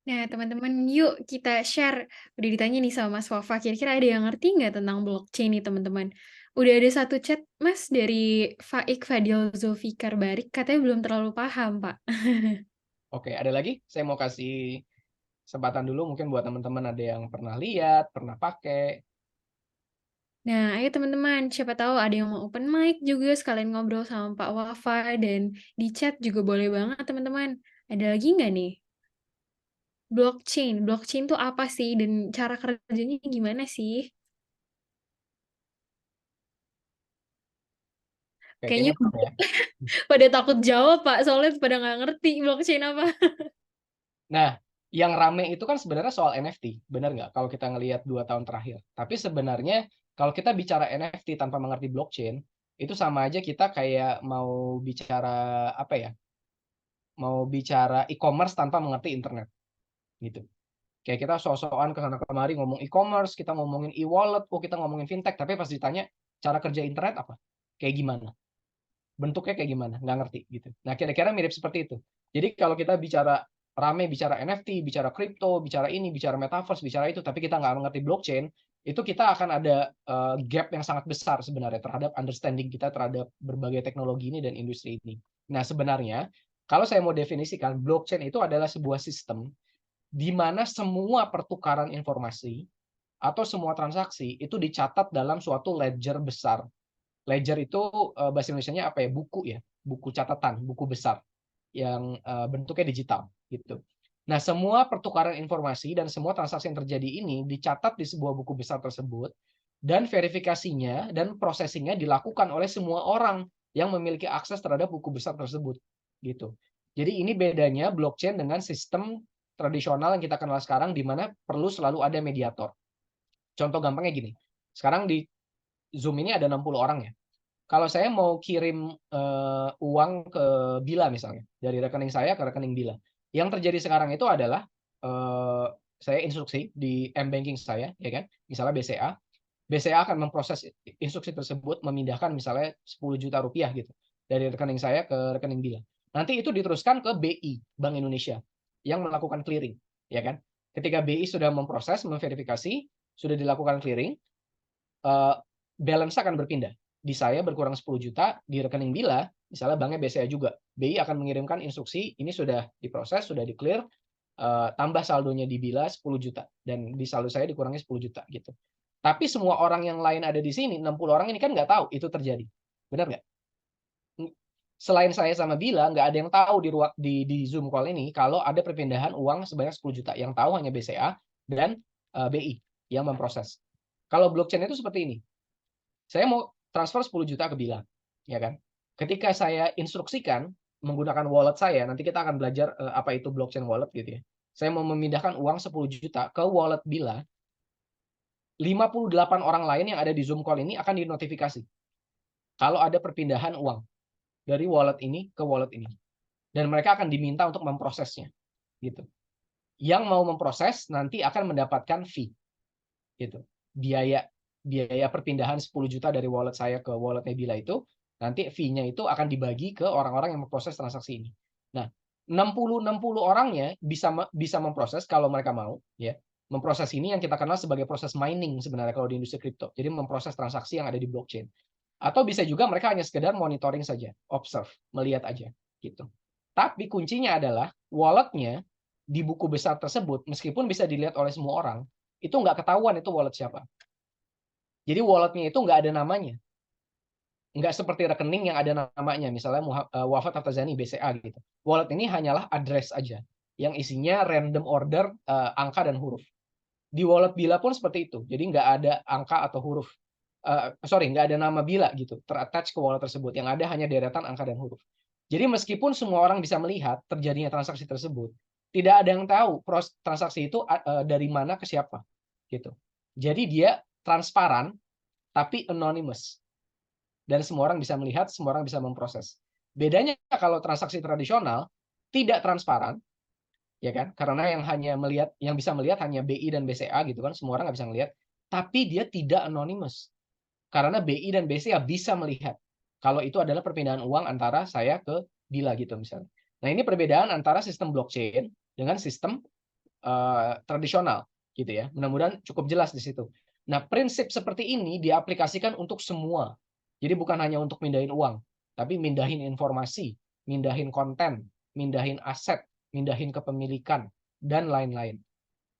Nah, teman-teman, yuk kita share. Udah ditanya nih sama Mas Wafa, kira-kira ada yang ngerti nggak tentang blockchain nih, teman-teman? Udah ada satu chat, Mas, dari Faik Fadil Zulfikar Barik, katanya belum terlalu paham, Pak. Oke, ada lagi? Saya mau kasih kesempatan dulu mungkin buat teman-teman ada yang pernah lihat, pernah pakai. Nah, ayo teman-teman, siapa tahu ada yang mau open mic juga sekalian ngobrol sama Pak Wafa dan di chat juga boleh banget teman-teman. Ada lagi nggak nih? Blockchain tuh apa sih dan cara kerjanya gimana sih? Oke, Kayaknya kayaknya belum ya. pada takut jawab Pak, soalnya pada nggak ngerti blockchain apa. Nah, yang rame itu kan sebenarnya soal NFT, benar nggak? Kalau kita ngelihat 2 tahun terakhir. Tapi sebenarnya kalau kita bicara NFT tanpa mengerti blockchain, itu sama aja kita kayak mau bicara apa ya? Mau bicara e-commerce tanpa mengerti internet, gitu. Kayak kita sok-sokan ke sana kemari ngomong e-commerce, kita ngomongin e-wallet, kita ngomongin fintech, tapi pas ditanya cara kerja internet apa? Kayak gimana? Bentuknya kayak gimana? Nggak ngerti gitu. Nah, kira-kira mirip seperti itu. Jadi kalau kita bicara rame, bicara NFT, bicara kripto, bicara ini, bicara metaverse, bicara itu, tapi kita nggak mengerti blockchain, itu kita akan ada gap yang sangat besar sebenarnya terhadap understanding kita terhadap berbagai teknologi ini dan industri ini. Nah, sebenarnya kalau saya mau definisikan, blockchain itu adalah sebuah sistem di mana semua pertukaran informasi atau semua transaksi itu dicatat dalam suatu ledger besar. Ledger itu bahasa Indonesianya apa ya? Buku ya, buku catatan, buku besar yang bentuknya digital gitu. Nah, semua pertukaran informasi dan semua transaksi yang terjadi ini dicatat di sebuah buku besar tersebut dan verifikasinya dan processingnya dilakukan oleh semua orang yang memiliki akses terhadap buku besar tersebut gitu. Jadi ini bedanya blockchain dengan sistem tradisional yang kita kenal sekarang di mana perlu selalu ada mediator. Contoh gampangnya gini. Sekarang di Zoom ini ada 60 orang ya. Kalau saya mau kirim uang ke Bila misalnya, dari rekening saya ke rekening Bila. Yang terjadi sekarang itu adalah saya instruksi di M-banking saya, ya kan? Misalnya BCA. BCA akan memproses instruksi tersebut memindahkan misalnya 10 juta rupiah gitu dari rekening saya ke rekening Bila. Nanti itu diteruskan ke BI, Bank Indonesia, yang melakukan clearing, ya kan? Ketika BI sudah memproses, memverifikasi, sudah dilakukan clearing, balance akan berpindah. Di saya berkurang 10 juta, di rekening Bila, misalnya banknya BCA juga. BI akan mengirimkan instruksi, ini sudah diproses, sudah di-clear, tambah saldonya di Bila 10 juta. Dan di saldo saya dikurangi 10 juta gitu. Tapi semua orang yang lain ada di sini, 60 orang ini kan nggak tahu itu terjadi. Benar nggak? Selain saya sama Bila, nggak ada yang tahu di Zoom call ini kalau ada perpindahan uang sebanyak 10 juta. Yang tahu hanya BCA dan BI yang memproses. Kalau blockchain itu seperti ini. Saya mau transfer 10 juta ke Bila, ya kan? Ketika saya instruksikan menggunakan wallet saya, nanti kita akan belajar apa itu blockchain wallet gitu ya. Saya mau memindahkan uang 10 juta ke wallet Bila, 58 orang lain yang ada di Zoom call ini akan dinotifikasi kalau ada perpindahan uang dari wallet ini ke wallet ini. Dan mereka akan diminta untuk memprosesnya gitu. Yang mau memproses nanti akan mendapatkan fee gitu. Biaya biaya perpindahan 10 juta dari wallet saya ke wallet Nebila itu, nanti fee-nya itu akan dibagi ke orang-orang yang memproses transaksi ini. Nah, 60 orangnya bisa memproses kalau mereka mau, ya. Memproses ini yang kita kenal sebagai proses mining sebenarnya kalau di industri kripto. Jadi memproses transaksi yang ada di blockchain. Atau bisa juga mereka hanya sekedar monitoring saja, observe, melihat aja gitu. Tapi kuncinya adalah walletnya di buku besar tersebut, meskipun bisa dilihat oleh semua orang, itu nggak ketahuan itu wallet siapa. Jadi walletnya itu nggak ada namanya. Nggak seperti rekening yang ada namanya, misalnya Wafat Haftazani, BCA gitu. Wallet ini hanyalah address aja, yang isinya random order angka dan huruf. Di wallet Bila pun seperti itu, jadi nggak ada angka atau huruf. Nggak ada nama Bila gitu, terattach ke wallet tersebut. Yang ada hanya deretan angka dan huruf. Jadi meskipun semua orang bisa melihat terjadinya transaksi tersebut, tidak ada yang tahu transaksi itu dari mana ke siapa gitu. Jadi dia transparan tapi anonymous. Dan semua orang bisa melihat, semua orang bisa memproses. Bedanya kalau transaksi tradisional tidak transparan, ya kan? Karena yang bisa melihat hanya BI dan BCA gitu kan, semua orang nggak bisa melihat. Tapi dia tidak anonymous, karena BI dan BCA bisa melihat kalau itu adalah perpindahan uang antara saya ke Bila gitu misalnya. Nah ini perbedaan antara sistem blockchain dengan sistem tradisional gitu ya. Mudah-mudahan cukup jelas di situ. Nah prinsip seperti ini diaplikasikan untuk semua. Jadi bukan hanya untuk mindahin uang, tapi mindahin informasi, mindahin konten, mindahin aset, mindahin kepemilikan, dan lain-lain.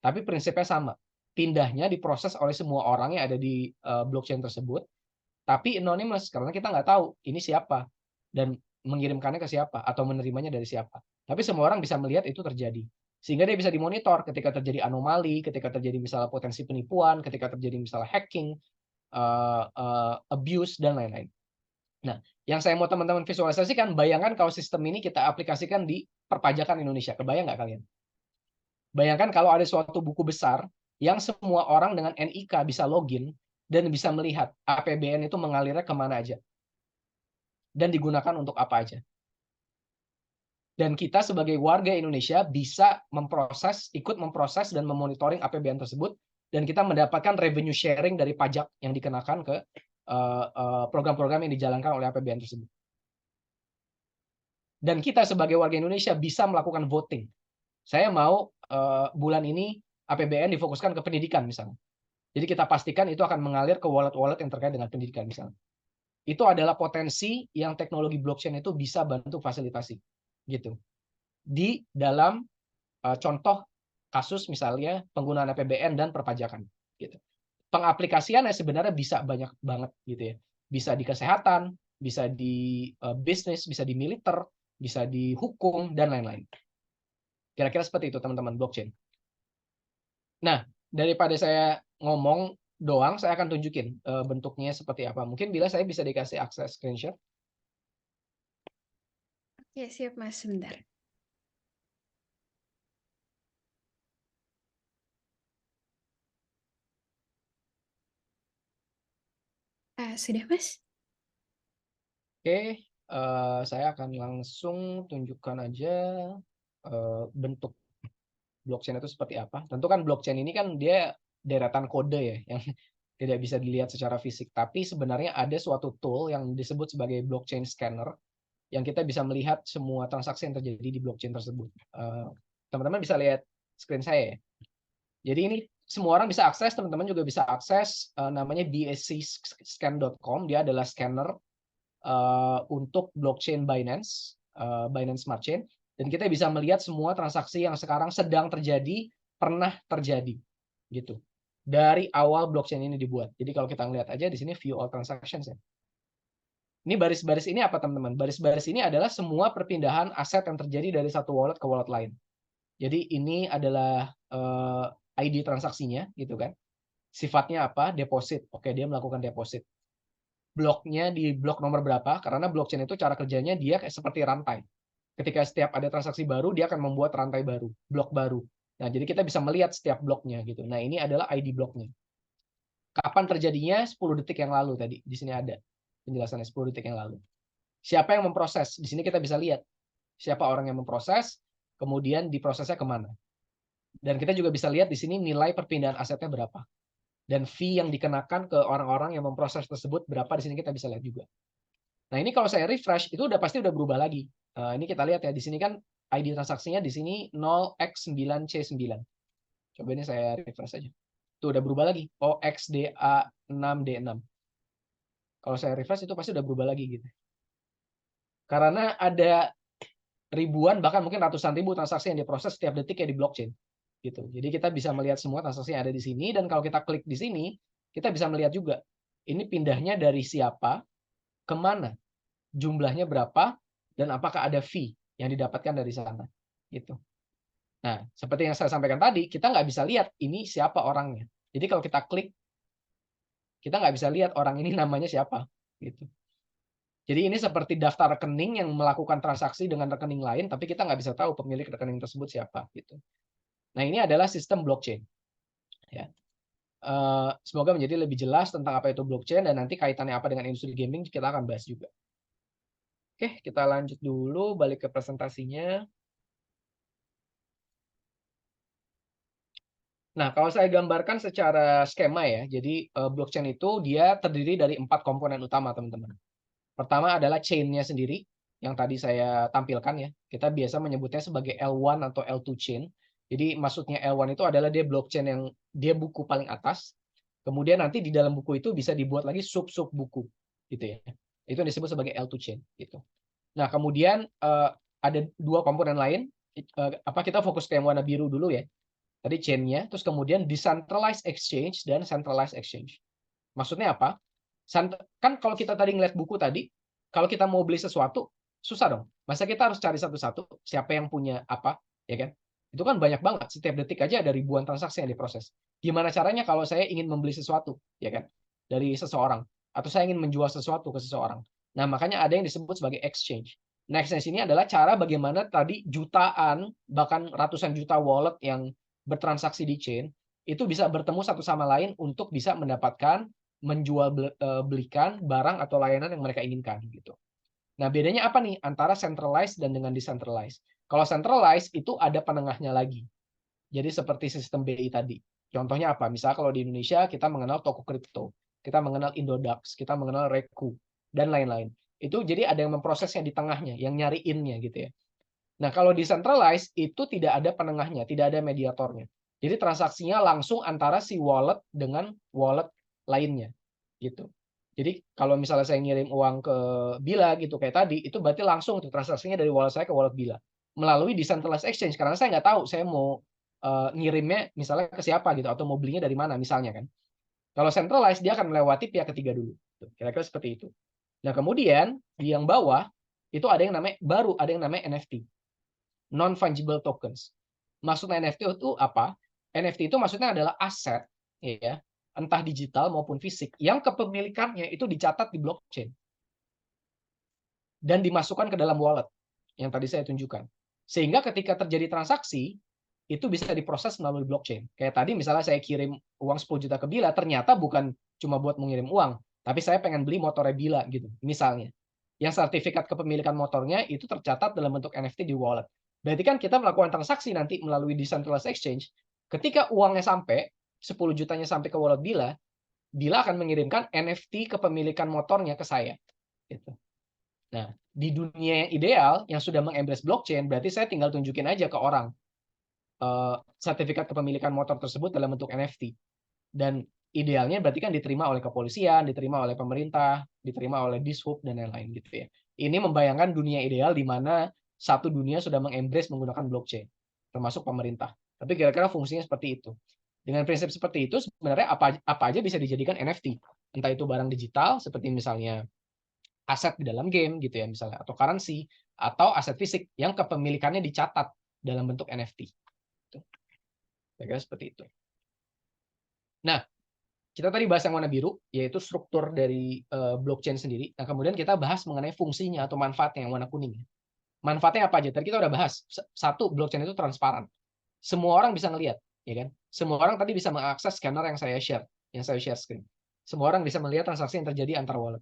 Tapi prinsipnya sama. Pindahnya diproses oleh semua orang yang ada di blockchain tersebut, tapi anonymous karena kita nggak tahu ini siapa dan mengirimkannya ke siapa atau menerimanya dari siapa. Tapi semua orang bisa melihat itu terjadi. Sehingga dia bisa dimonitor ketika terjadi anomali, ketika terjadi misalnya potensi penipuan, ketika terjadi misalnya hacking, abuse, dan lain-lain. Nah, yang saya mau teman-teman visualisasikan, bayangkan kalau sistem ini kita aplikasikan di perpajakan Indonesia. Kebayang nggak kalian? Bayangkan kalau ada suatu buku besar yang semua orang dengan NIK bisa login dan bisa melihat APBN itu mengalirnya kemana aja dan digunakan untuk apa aja. Dan kita sebagai warga Indonesia bisa ikut memproses dan memonitoring APBN tersebut, dan kita mendapatkan revenue sharing dari pajak yang dikenakan ke program-program yang dijalankan oleh APBN tersebut. Dan kita sebagai warga Indonesia bisa melakukan voting. Saya mau bulan ini APBN difokuskan ke pendidikan misalnya. Jadi kita pastikan itu akan mengalir ke wallet-wallet yang terkait dengan pendidikan misalnya. Itu adalah potensi yang teknologi blockchain itu bisa bantu fasilitasi. Gitu. Di dalam contoh kasus misalnya penggunaan APBN dan perpajakan. Gitu. Pengaplikasiannya sebenarnya bisa banyak banget gitu ya. Bisa di kesehatan, bisa di bisnis, bisa di militer, bisa di hukum, dan lain-lain. Kira-kira seperti itu teman-teman blockchain. Nah, daripada saya ngomong doang, saya akan tunjukin bentuknya seperti apa. Mungkin bila saya bisa dikasih akses screenshot. Ya, siap Mas, sebentar. Sudah Mas? Oke, saya akan langsung tunjukkan aja bentuk blockchain itu seperti apa. Tentu kan blockchain ini kan dia deretan kode ya, yang tidak bisa dilihat secara fisik. Tapi sebenarnya ada suatu tool yang disebut sebagai blockchain scanner, yang kita bisa melihat semua transaksi yang terjadi di blockchain tersebut. Teman-teman bisa lihat screen saya ya. Jadi ini semua orang bisa akses, teman-teman juga bisa akses, namanya bscscan.com. Dia adalah scanner untuk blockchain Binance, Binance Smart Chain, dan kita bisa melihat semua transaksi yang sekarang sedang terjadi, pernah terjadi, gitu. Dari awal blockchain ini dibuat. Jadi kalau kita lihat aja di sini view all transactions ya. Ini baris-baris ini apa teman-teman? Baris-baris ini adalah semua perpindahan aset yang terjadi dari satu wallet ke wallet lain. Jadi ini adalah ID transaksinya, gitu kan? Sifatnya apa? Deposit. Oke, dia melakukan deposit. Bloknya di blok nomor berapa? Karena blockchain itu cara kerjanya dia seperti rantai. Ketika setiap ada transaksi baru, dia akan membuat rantai baru, blok baru. Nah, jadi kita bisa melihat setiap bloknya gitu. Nah, ini adalah ID bloknya. Kapan terjadinya? 10 detik yang lalu tadi. Di sini ada penjelasannya 10 detik yang lalu. Siapa yang memproses? Di sini kita bisa lihat siapa orang yang memproses, kemudian diprosesnya kemana. Dan kita juga bisa lihat di sini nilai perpindahan asetnya berapa. Dan fee yang dikenakan ke orang-orang yang memproses tersebut berapa, di sini kita bisa lihat juga. Nah, ini kalau saya refresh, itu pasti udah berubah lagi. Ini kita lihat ya, di sini kan ID transaksinya di sini 0x9c9. Coba ini saya refresh aja. Itu udah berubah lagi. OXDA6D6. Kalau saya refresh itu pasti udah berubah lagi gitu. Karena ada ribuan, bahkan mungkin ratusan ribu transaksi yang diproses setiap detik ya di blockchain. Gitu. Jadi kita bisa melihat semua transaksi yang ada di sini, dan kalau kita klik di sini, kita bisa melihat juga ini pindahnya dari siapa, kemana, jumlahnya berapa, dan apakah ada fee yang didapatkan dari sana. Gitu. Nah, seperti yang saya sampaikan tadi, kita nggak bisa lihat ini siapa orangnya. Jadi kalau kita klik, kita nggak bisa lihat orang ini namanya siapa. Gitu. Jadi ini seperti daftar rekening yang melakukan transaksi dengan rekening lain, tapi kita nggak bisa tahu pemilik rekening tersebut siapa. Gitu. Nah, ini adalah sistem blockchain. Ya. Semoga menjadi lebih jelas tentang apa itu blockchain, dan nanti kaitannya apa dengan industri gaming kita akan bahas juga. Oke, kita lanjut dulu, balik ke presentasinya. Nah, kalau saya gambarkan secara skema ya, jadi blockchain itu dia terdiri dari 4 komponen utama, teman-teman. Pertama adalah chain-nya sendiri, yang tadi saya tampilkan ya. Kita biasa menyebutnya sebagai L1 atau L2 chain. Jadi maksudnya L1 itu adalah dia blockchain yang dia buku paling atas. Kemudian nanti di dalam buku itu bisa dibuat lagi sub-sub buku, gitu ya. Itu yang disebut sebagai L2 chain, gitu. Nah, kemudian ada 2 komponen lain. Kita fokus ke yang warna biru dulu ya. Tadi chain-nya, terus kemudian decentralized exchange dan centralized exchange. Maksudnya apa? Kan kalau kita tadi ngeliat buku tadi, kalau kita mau beli sesuatu, susah dong. Masa kita harus cari satu-satu siapa yang punya apa, ya kan? Itu kan banyak banget. Setiap detik aja ada ribuan transaksi yang diproses. Gimana caranya kalau saya ingin membeli sesuatu, ya kan? Dari seseorang. Atau saya ingin menjual sesuatu ke seseorang. Nah, makanya ada yang disebut sebagai exchange. Nah, exchange ini adalah cara bagaimana tadi jutaan, bahkan ratusan juta wallet yang bertransaksi di chain itu bisa bertemu satu sama lain untuk bisa mendapatkan menjual belikan barang atau layanan yang mereka inginkan gitu. Nah, bedanya apa nih antara centralized dan dengan decentralized? Kalau centralized itu ada penengahnya lagi. Jadi seperti sistem BI tadi. Contohnya apa? Misalnya kalau di Indonesia kita mengenal toko kripto, kita mengenal Indodax, kita mengenal Reku, dan lain-lain. Itu jadi ada yang memprosesnya di tengahnya, yang nyariinnya gitu ya. Nah, kalau decentralized itu tidak ada penengahnya, tidak ada mediatornya. Jadi transaksinya langsung antara si wallet dengan wallet lainnya gitu. Jadi kalau misalnya saya ngirim uang ke Bila gitu kayak tadi, itu berarti langsung tuh transaksinya dari wallet saya ke wallet Bila melalui decentralized exchange karena saya nggak tahu saya mau ngirimnya misalnya ke siapa gitu atau mau belinya dari mana misalnya kan. Kalau centralized dia akan melewati pihak ketiga dulu. Kira-kira seperti itu. Nah, kemudian di yang bawah itu ada yang namanya ada yang namanya NFT, non fungible tokens. Maksudnya NFT itu apa? NFT itu maksudnya adalah aset ya, entah digital maupun fisik yang kepemilikannya itu dicatat di blockchain dan dimasukkan ke dalam wallet yang tadi saya tunjukkan. Sehingga ketika terjadi transaksi itu bisa diproses melalui blockchain. Kayak tadi misalnya saya kirim uang 10 juta ke Bila, ternyata bukan cuma buat mengirim uang, tapi saya pengen beli motornya Bila gitu, misalnya. Yang sertifikat kepemilikan motornya itu tercatat dalam bentuk NFT di wallet. Berarti kan kita melakukan transaksi nanti melalui decentralized exchange, ketika uangnya sampai, 10 jutanya sampai ke wallet Bila, Bila akan mengirimkan NFT kepemilikan motornya ke saya. Gitu. Nah, di dunia yang ideal, yang sudah mengembrace blockchain, berarti saya tinggal tunjukin aja ke orang sertifikat kepemilikan motor tersebut dalam bentuk NFT. Dan idealnya berarti kan diterima oleh kepolisian, diterima oleh pemerintah, diterima oleh Dishub dan lain-lain gitu ya. Ini membayangkan dunia ideal di mana satu dunia sudah mengembrace menggunakan blockchain, termasuk pemerintah. Tapi kira-kira fungsinya seperti itu. Dengan prinsip seperti itu sebenarnya apa aja bisa dijadikan NFT. Entah itu barang digital seperti misalnya aset di dalam game gitu ya misalnya, atau currency, atau aset fisik yang kepemilikannya dicatat dalam bentuk NFT. Kira-kira seperti itu. Nah, kita tadi bahas yang warna biru, yaitu struktur dari blockchain sendiri. Nah, kemudian kita bahas mengenai fungsinya atau manfaatnya yang warna kuning. Manfaatnya apa aja? Tadi kita udah bahas. Satu, blockchain itu transparan. Semua orang bisa ngelihat, ya kan? Semua orang tadi bisa mengakses scanner yang saya share screen. Semua orang bisa melihat transaksi yang terjadi antar wallet.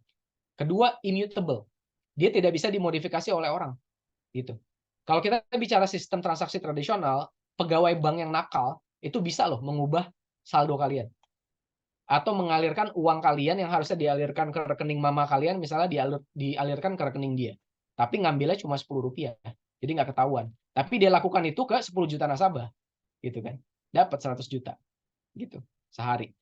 Kedua, immutable. Dia tidak bisa dimodifikasi oleh orang, gitu. Kalau kita bicara sistem transaksi tradisional, pegawai bank yang nakal itu bisa loh mengubah saldo kalian atau mengalirkan uang kalian yang harusnya dialirkan ke rekening mama kalian misalnya dialirkan ke rekening dia. Tapi ngambilnya cuma Rp10. Jadi nggak ketahuan. Tapi dia lakukan itu ke 10 juta nasabah. Gitu kan. Dapat 100 juta. Gitu. Sehari.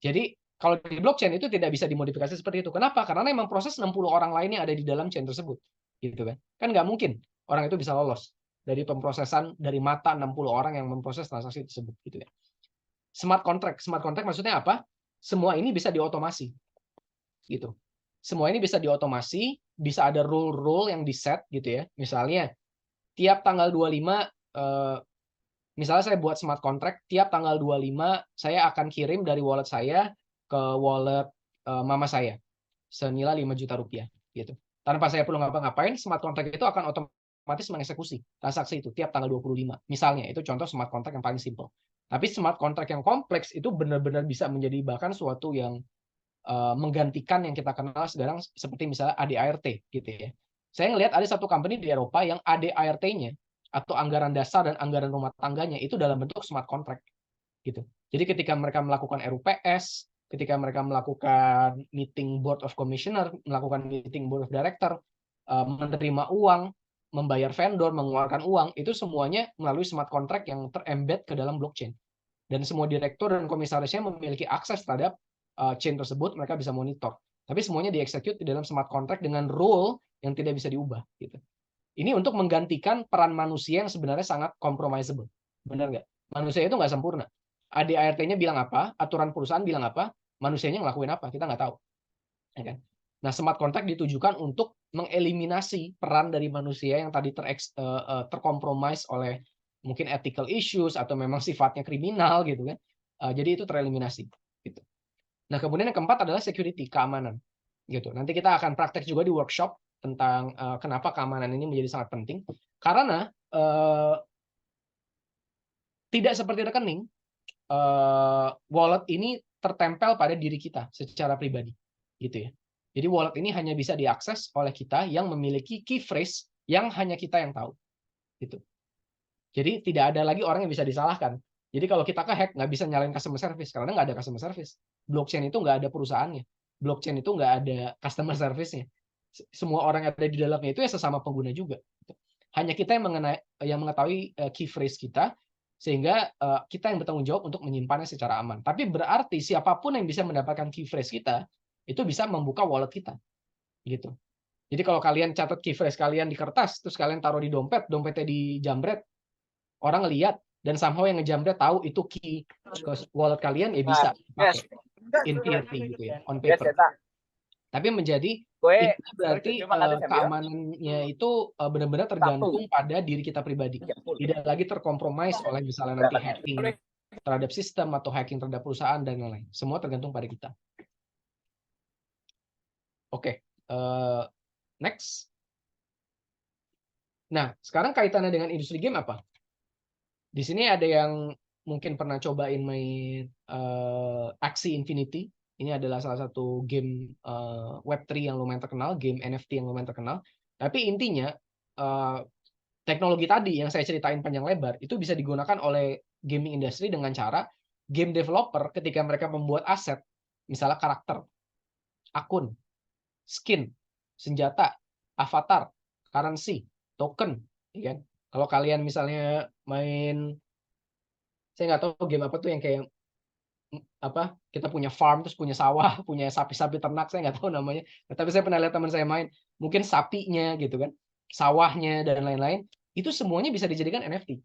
Jadi kalau di blockchain itu tidak bisa dimodifikasi seperti itu. Kenapa? Karena memang proses 60 orang lain yang ada di dalam chain tersebut. Gitu kan. Kan nggak mungkin orang itu bisa lolos dari pemprosesan dari mata 60 orang yang memproses transaksi tersebut. Gitu ya. Smart contract. Smart contract maksudnya apa? Semua ini bisa diotomasi. Gitu. Semua ini bisa diotomasi, bisa ada rule-rule yang di-set gitu ya. Misalnya tiap tanggal 25 misalnya saya buat smart contract, tiap tanggal 25 saya akan kirim dari wallet saya ke wallet mama saya senilai 5 juta rupiah gitu. Tanpa saya perlu ngapa-ngapain, smart contract itu akan otomatis mengeksekusi transaksi itu tiap tanggal 25. Misalnya, itu contoh smart contract yang paling simple. Tapi smart contract yang kompleks itu benar-benar bisa menjadi bahkan suatu yang menggantikan yang kita kenal sekarang seperti misalnya ADART gitu ya. Saya ngelihat ada satu company di Eropa yang ADART-nya atau anggaran dasar dan anggaran rumah tangganya itu dalam bentuk smart contract gitu. Jadi ketika mereka melakukan RUPS, ketika mereka melakukan meeting board of commissioner, melakukan meeting board of director, menerima uang, membayar vendor, mengeluarkan uang, itu semuanya melalui smart contract yang terembed ke dalam blockchain. Dan semua direktur dan komisarisnya memiliki akses terhadap chain tersebut, mereka bisa monitor. Tapi semuanya dieksekut di dalam smart contract dengan rule yang tidak bisa diubah. Gitu. Ini untuk menggantikan peran manusia yang sebenarnya sangat compromisable. Benar nggak? Manusia itu nggak sempurna. ADART-nya bilang apa, aturan perusahaan bilang apa, manusianya ngelakuin apa, kita nggak tahu. Ya kan? Nah, smart contract ditujukan untuk mengeliminasi peran dari manusia yang tadi terkompromis oleh mungkin ethical issues atau memang sifatnya kriminal gitu kan. Jadi itu tereliminasi. Gitu. Nah, kemudian yang keempat adalah security, keamanan. Gitu. Nanti kita akan praktek juga di workshop tentang kenapa keamanan ini menjadi sangat penting. Karena Tidak seperti rekening, wallet ini tertempel pada diri kita secara pribadi, gitu ya. Jadi wallet ini hanya bisa diakses oleh kita yang memiliki key phrase yang hanya kita yang tahu, gitu. Jadi tidak ada lagi orang yang bisa disalahkan. Jadi kalau kita kehack nggak bisa nyalain customer service karena nggak ada customer service. Blockchain itu nggak ada perusahaannya. Blockchain itu nggak ada customer service-nya. Semua orang yang ada di dalamnya itu ya sesama pengguna juga. Hanya kita yang mengetahui key phrase kita, sehingga kita yang bertanggung jawab untuk menyimpannya secara aman. Tapi berarti siapapun yang bisa mendapatkan key phrase kita itu bisa membuka wallet kita, gitu. Jadi kalau kalian catat key phrase kalian di kertas, terus kalian taruh di dompet, dompetnya dijambret, orang lihat dan somehow yang ngejambret tahu itu key ke wallet kalian, ya bisa dipakai in theory gitu ya, on paper. Tapi menjadi itu berarti keamanannya itu benar-benar tergantung pada diri kita pribadi. Tidak lagi terkompromis oleh misalnya nanti hacking terhadap sistem atau hacking terhadap perusahaan dan lain-lain. Semua tergantung pada kita. Oke, next. Nah, sekarang kaitannya dengan industri game apa? Di sini ada yang mungkin pernah cobain main Axie Infinity. Ini adalah salah satu game Web3 yang lumayan terkenal, game NFT yang lumayan terkenal. Tapi intinya teknologi tadi yang saya ceritain panjang lebar itu bisa digunakan oleh gaming industry dengan cara game developer ketika mereka membuat aset, misalnya karakter, akun, skin, senjata, avatar, currency, token, ya kan? Kalau kalian misalnya main, saya nggak tahu game apa tuh yang kayak apa, kita punya farm terus punya sawah, punya sapi-sapi ternak, saya nggak tahu namanya. Tapi saya pernah lihat teman saya main, mungkin sapinya gitu kan, sawahnya dan lain-lain, itu semuanya bisa dijadikan NFT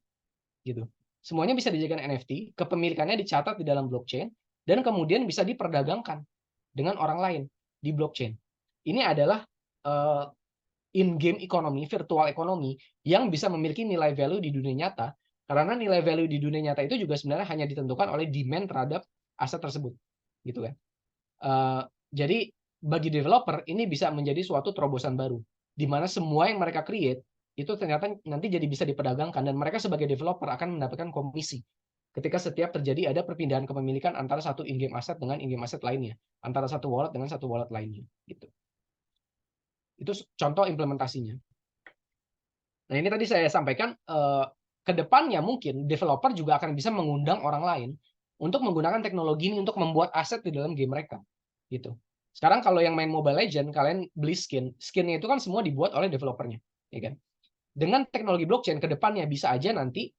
gitu. Semuanya bisa dijadikan NFT, kepemilikannya dicatat di dalam blockchain dan kemudian bisa diperdagangkan dengan orang lain di blockchain. Ini adalah in-game ekonomi, virtual ekonomi yang bisa memiliki nilai value di dunia nyata, karena nilai value di dunia nyata itu juga sebenarnya hanya ditentukan oleh demand terhadap aset tersebut, gitu kan. Jadi bagi developer ini bisa menjadi suatu terobosan baru, di mana semua yang mereka create itu ternyata nanti jadi bisa diperdagangkan dan mereka sebagai developer akan mendapatkan komisi ketika setiap terjadi ada perpindahan kepemilikan antara satu in-game aset dengan in-game aset lainnya, antara satu wallet dengan satu wallet lainnya, gitu. Itu contoh implementasinya. Nah, ini tadi saya sampaikan ke depannya mungkin developer juga akan bisa mengundang orang lain untuk menggunakan teknologi ini untuk membuat aset di dalam game mereka, gitu. Sekarang kalau yang main Mobile Legends, kalian beli skinnya itu kan semua dibuat oleh developernya, ya kan? Dengan teknologi blockchain ke depannya bisa aja nanti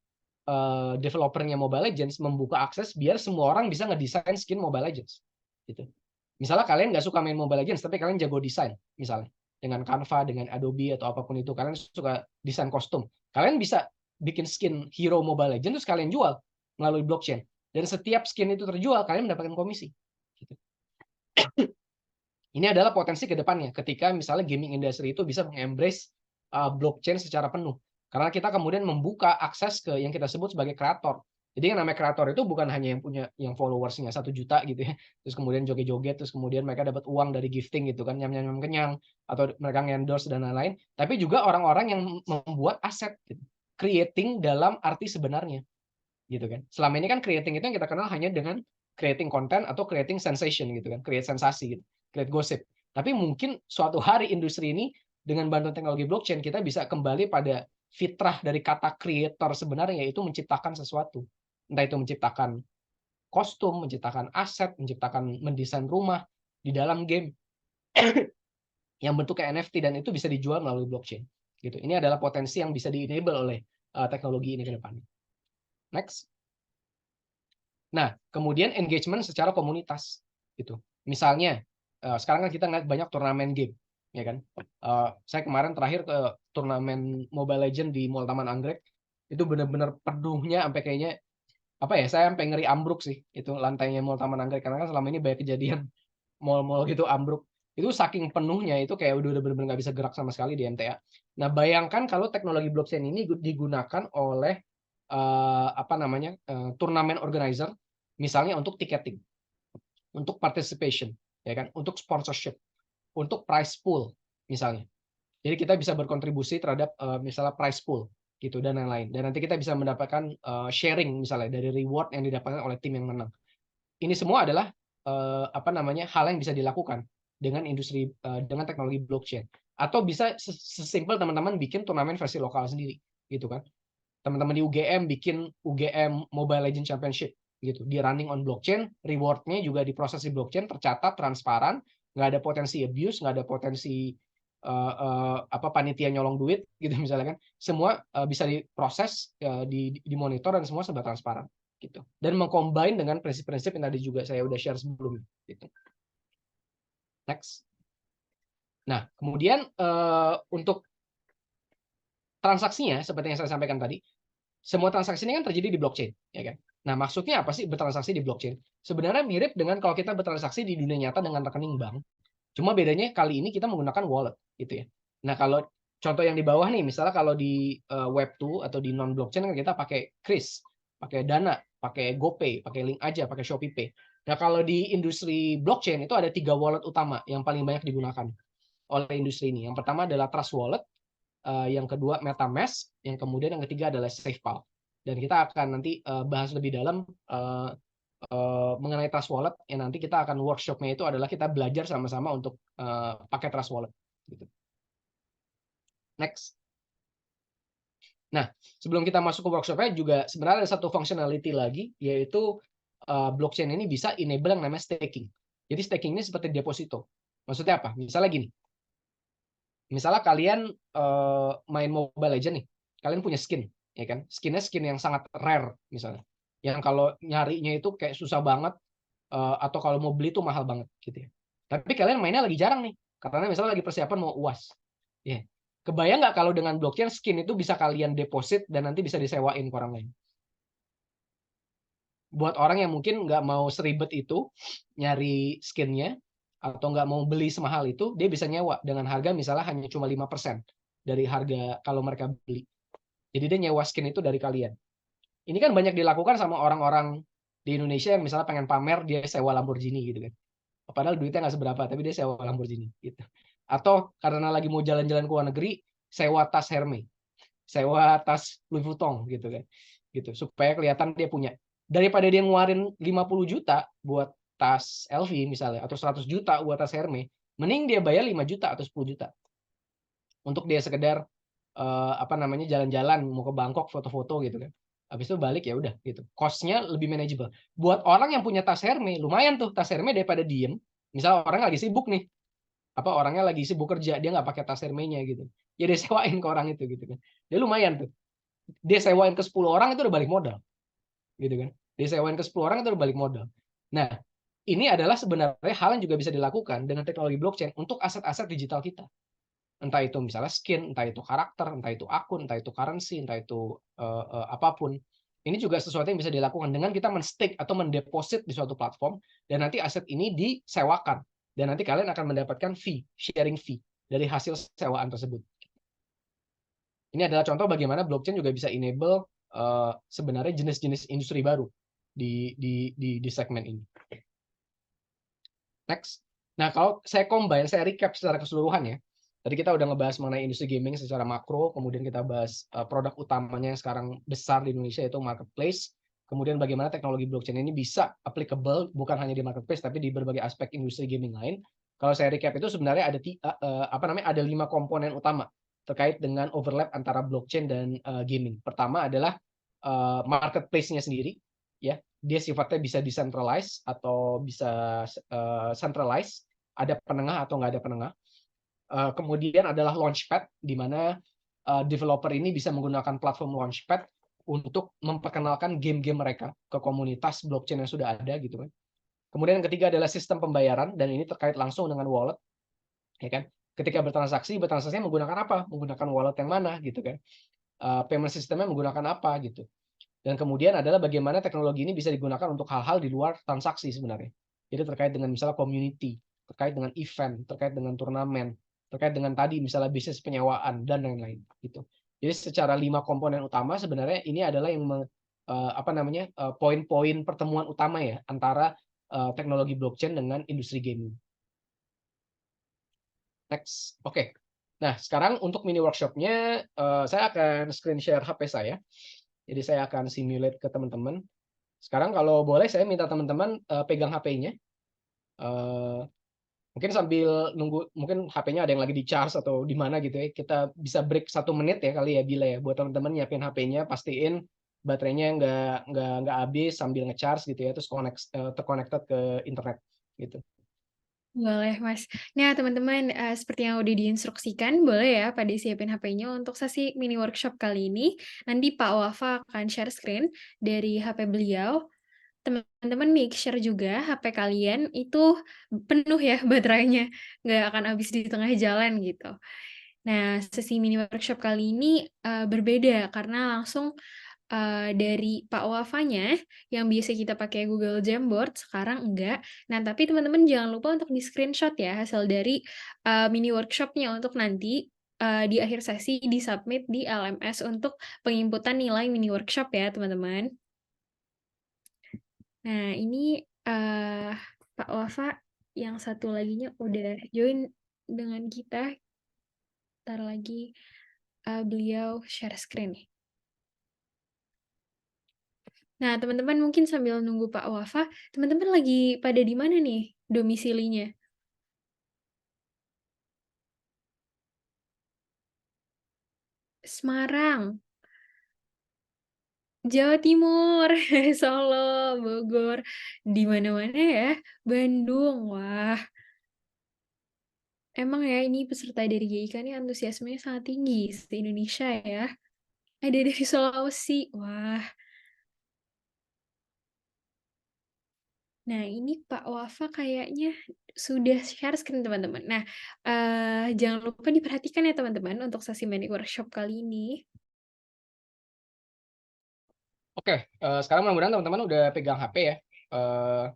developernya Mobile Legends membuka akses biar semua orang bisa ngedesain skin Mobile Legends, gitu. Misalnya kalian nggak suka main Mobile Legends, tapi kalian jago desain, misalnya dengan Canva, dengan Adobe atau apapun itu, kalian suka desain kostum, kalian bisa bikin skin hero Mobile Legends terus kalian jual melalui blockchain. Dan setiap skin itu terjual, kalian mendapatkan komisi. Gitu. Ini adalah potensi ke depannya ketika misalnya gaming industry itu bisa mengembrace blockchain secara penuh. Karena kita kemudian membuka akses ke yang kita sebut sebagai kreator. Jadi yang namanya kreator itu bukan hanya yang punya yang followersnya 1 juta gitu ya, terus kemudian joget-joget, terus kemudian mereka dapat uang dari gifting gitu kan, nyam-nyam kenyang, atau mereka endorse dan lain-lain. Tapi juga orang-orang yang membuat aset, gitu. Creating dalam arti sebenarnya, gitu kan. Selama ini kan creating itu yang kita kenal hanya dengan creating content atau creating sensation gitu kan, create sensasi gitu, create gossip. Tapi mungkin suatu hari industri ini dengan bantuan teknologi blockchain kita bisa kembali pada fitrah dari kata creator sebenarnya, yaitu menciptakan sesuatu. Entah itu menciptakan kostum, menciptakan aset, menciptakan mendesain rumah di dalam game yang bentuknya NFT dan itu bisa dijual melalui blockchain. Gitu. Ini adalah potensi yang bisa di-enable oleh teknologi ini ke depannya. Next. Nah, kemudian engagement secara komunitas. Gitu. Misalnya, sekarang kan kita ngeliat banyak turnamen game, ya kan? Saya kemarin terakhir ke turnamen Mobile Legends di Mall Taman Anggrek, itu benar-benar penuhnya sampai kayaknya apa ya, saya sampai ngeri ambruk sih itu lantainya Mall Taman Anggrek, karena kan selama ini banyak kejadian mall-mall gitu ambruk. Itu saking penuhnya itu kayak udah benar-benar nggak bisa gerak sama sekali di MTA. Nah, bayangkan kalau teknologi blockchain ini digunakan oleh apa namanya turnamen organizer, misalnya untuk ticketing, untuk participation, ya kan, untuk sponsorship, untuk prize pool misalnya. Jadi kita bisa berkontribusi terhadap misalnya prize pool. gitu dan lain-lain. Dan nanti kita bisa mendapatkan sharing misalnya dari reward yang didapatkan oleh tim yang menang. Ini semua adalah apa namanya hal yang bisa dilakukan dengan industri dengan teknologi blockchain. Atau bisa sesimpel teman-teman bikin turnamen versi lokal sendiri, gitu kan. Teman-teman di UGM bikin UGM Mobile Legends Championship, gitu. Di running on blockchain, rewardnya juga diproses di blockchain, tercatat, transparan, nggak ada potensi abuse, nggak ada potensi apa panitia nyolong duit, gitu misalnya kan. Semua bisa diproses, dimonitor dan semua serba transparan, gitu. Dan mengcombine dengan prinsip-prinsip yang tadi juga saya udah share sebelumnya, gitu. Next. Nah, kemudian untuk transaksinya seperti yang saya sampaikan tadi, semua transaksi ini kan terjadi di blockchain, ya kan? Nah, maksudnya apa sih bertransaksi di blockchain? Sebenarnya mirip dengan kalau kita bertransaksi di dunia nyata dengan rekening bank. Cuma bedanya kali ini kita menggunakan wallet, gitu ya. Nah, kalau contoh yang di bawah nih, misalnya kalau di Web2 atau di non blockchain kan kita pakai Kris, pakai Dana, pakai GoPay, pakai Link Aja, pakai ShopeePay. Nah, kalau di industri blockchain itu ada 3 wallet utama yang paling banyak digunakan oleh industri ini. Yang pertama adalah Trust Wallet, yang kedua MetaMask, yang kemudian yang ketiga adalah SafePal. Dan kita akan nanti bahas lebih dalam mengenai Trust Wallet, yang nanti kita akan workshopnya itu adalah kita belajar sama-sama untuk pakai Trust Wallet. Gitu. Next. Nah, sebelum kita masuk ke workshopnya juga sebenarnya ada satu functionality lagi, yaitu blockchain ini bisa enable yang namanya staking. Jadi staking ini seperti deposito. Maksudnya apa? Misalnya gini, misalnya kalian main Mobile Legends nih, kalian punya skin, ya kan? Skinnya skin yang sangat rare misalnya, yang kalau nyarinya itu kayak susah banget, atau kalau mau beli tuh mahal banget gitu ya. Tapi kalian mainnya lagi jarang nih, karena misalnya lagi persiapan mau UAS. Ya. Kebayang nggak kalau dengan blockchain skin itu bisa kalian deposit dan nanti bisa disewain ke orang lain? Buat orang yang mungkin nggak mau seribet itu nyari skinnya, atau nggak mau beli semahal itu, dia bisa nyewa dengan harga misalnya hanya cuma 5% dari harga kalau mereka beli. Jadi dia nyewa skin itu dari kalian. Ini kan banyak dilakukan sama orang-orang di Indonesia yang misalnya pengen pamer dia sewa Lamborghini gitu kan. Padahal duitnya nggak seberapa, tapi dia sewa Lamborghini gitu. Atau karena lagi mau jalan-jalan ke luar negeri, sewa tas Hermes, sewa tas Louis Vuitton gitu kan. Gitu, supaya kelihatan dia punya. Daripada dia ngeluarin 50 juta buat tas LV misalnya, atau 100 juta buat tas Hermes, mending dia bayar 5 juta atau 10 juta. Untuk dia sekedar apa namanya jalan-jalan, mau ke Bangkok foto-foto gitu kan. Habis itu balik ya udah gitu. Cost-nya lebih manageable. Buat orang yang punya tas Hermes, lumayan tuh tas Hermes daripada diem. Misal orang lagi sibuk nih, apa orangnya lagi sibuk kerja, dia nggak pakai tas Hermes-nya gitu. Ya dia sewain ke orang itu gitu kan. Dia lumayan tuh. Dia sewain ke 10 orang itu udah balik modal. Gitu kan. Dia sewain ke 10 orang itu udah balik modal. Nah, ini adalah sebenarnya hal yang juga bisa dilakukan dengan teknologi blockchain untuk aset-aset digital kita. Entah itu misalnya skin, entah itu karakter, entah itu akun, entah itu currency, entah itu apapun. Ini juga sesuatu yang bisa dilakukan dengan kita men-stake atau mendeposit di suatu platform, dan nanti aset ini disewakan. Dan nanti kalian akan mendapatkan fee, sharing fee dari hasil sewaan tersebut. Ini adalah contoh bagaimana blockchain juga bisa enable sebenarnya jenis-jenis industri baru di segmen ini. Next. Nah, kalau saya combine, saya recap secara keseluruhan ya. Tadi kita udah ngebahas mengenai industri gaming secara makro, kemudian kita bahas produk utamanya yang sekarang besar di Indonesia yaitu marketplace. Kemudian bagaimana teknologi blockchain ini bisa applicable bukan hanya di marketplace tapi di berbagai aspek industri gaming lain. Kalau saya recap itu sebenarnya ada ada 5 komponen utama terkait dengan overlap antara blockchain dan gaming. Pertama adalah marketplace-nya sendiri, ya. Dia sifatnya bisa decentralized atau bisa centralized, ada penengah atau nggak ada penengah. Kemudian adalah launchpad, di mana developer ini bisa menggunakan platform launchpad untuk memperkenalkan game-game mereka ke komunitas blockchain yang sudah ada gitu kan. Kemudian yang ketiga adalah sistem pembayaran, dan ini terkait langsung dengan wallet, ya kan. Ketika bertransaksinya menggunakan apa? Menggunakan wallet yang mana gitu kan. Payment sistemnya menggunakan apa gitu. Dan kemudian adalah bagaimana teknologi ini bisa digunakan untuk hal-hal di luar transaksi sebenarnya. Jadi terkait dengan misalnya community, terkait dengan event, terkait dengan turnamen, terkait dengan tadi misalnya bisnis penyewaan dan lain-lain gitu. Jadi secara 5 komponen utama sebenarnya ini adalah yang poin-poin pertemuan utama ya antara teknologi blockchain dengan industri gaming. Next. Oke. Nah, sekarang untuk mini workshop-nya, saya akan screen share HP saya. Jadi saya akan simulate ke teman-teman. Sekarang kalau boleh saya minta teman-teman, pegang HP-nya, eee, mungkin sambil nunggu mungkin HP-nya ada yang lagi di-charge atau di mana gitu ya, kita bisa break 1 menit ya kali ya, Bila ya, buat teman-teman nyiapin HP-nya, pastiin baterainya nggak habis sambil nge-charge gitu ya, terus terconnected ke internet, gitu. Boleh, Mas. Nah, teman-teman, seperti yang udah diinstruksikan, boleh ya pada siapin HP-nya untuk sesi mini workshop kali ini. Nanti Pak Wafa akan share screen dari HP beliau. Teman-teman make sure juga HP kalian itu penuh ya baterainya, nggak akan habis di tengah jalan gitu. Nah, sesi mini workshop kali ini, berbeda karena langsung dari Pak Wafanya, yang biasa kita pakai Google Jamboard, sekarang enggak. Nah, tapi teman-teman jangan lupa untuk di-screenshot ya hasil dari, mini workshop-nya untuk nanti, di akhir sesi di-submit di LMS untuk penginputan nilai mini workshop ya, teman-teman. Nah, ini, Pak Wafa yang satu laginya udah join dengan kita. Entar lagi, beliau share screen nih. Nah, teman-teman mungkin sambil nunggu Pak Wafa, teman-teman lagi pada di mana nih domisilinya? Semarang, Jawa Timur, Solo, Bogor, di mana-mana ya, Bandung. Wah, emang ya ini peserta dari GIK nih antusiasmenya sangat tinggi se-Indonesia ya. Ada dari Sulawesi. Wah. Nah, ini Pak Wafa kayaknya sudah share screen, teman-teman. Nah, jangan lupa diperhatikan ya, teman-teman, untuk sesi mini workshop kali ini. Oke, sekarang mudah-mudahan teman-teman udah pegang HP ya. Eee,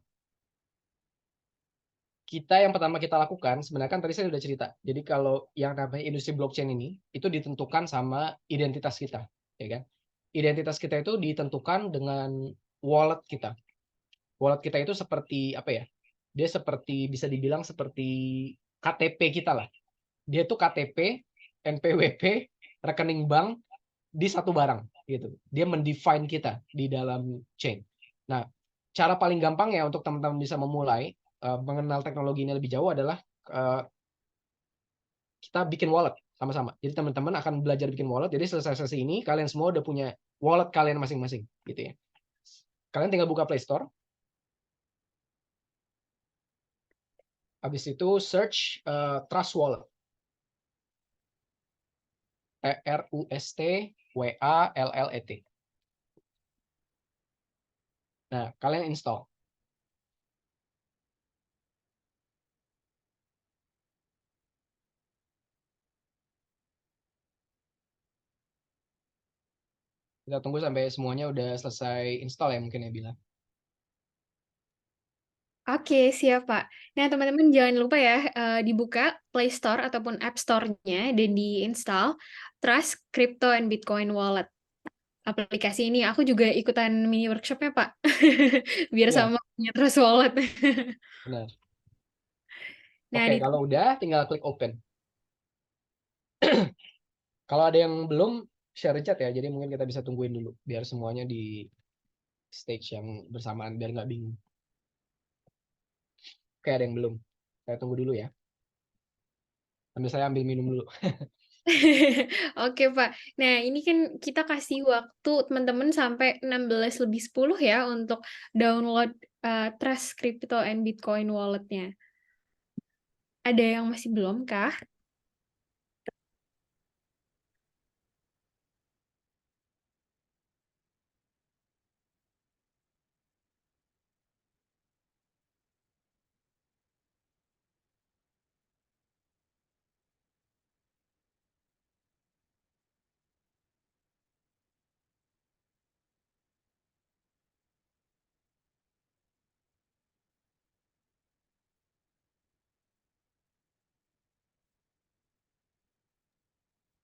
yang pertama kita lakukan sebenarnya kan tadi saya udah cerita. Jadi kalau yang namanya industri blockchain ini, itu ditentukan sama identitas kita, ya kan. Identitas kita itu ditentukan dengan wallet kita. Wallet kita itu seperti apa ya, dia seperti bisa dibilang seperti KTP kita lah. Dia tuh KTP, NPWP, rekening bank di satu barang gitu. Dia mendefine kita di dalam chain. Nah, cara paling gampang ya untuk teman-teman bisa memulai mengenal teknologi ini lebih jauh adalah kita bikin wallet sama-sama. Jadi teman-teman akan belajar bikin wallet. Jadi selesai sesi ini kalian semua udah punya wallet kalian masing-masing gitu ya. Kalian tinggal buka Play Store. Habis itu search Trust Wallet. TRUSTWALLET. Nah, kalian install. Kita tunggu sampai semuanya udah selesai install ya mungkin ya Bila. Oke, siap, Pak. Nah, teman-teman jangan lupa ya, dibuka Play Store ataupun App Store-nya dan di-install Trust Crypto and Bitcoin Wallet. Aplikasi ini aku juga ikutan mini workshop-nya, Pak. Biar Ya, sama punya Trust Wallet. benar. Nah, Oke, di kalau udah tinggal klik open. Kalau ada yang belum share chat ya, jadi mungkin kita bisa tungguin dulu biar semuanya di stage yang bersamaan biar nggak bingung. Oke, ada yang belum. Saya tunggu dulu ya. Sambil saya ambil minum dulu. Oke, Pak. Nah, ini kan kita kasih waktu teman-teman sampai 16:10 ya untuk download, Trust Crypto and Bitcoin Wallet-nya. Ada yang masih belum kah?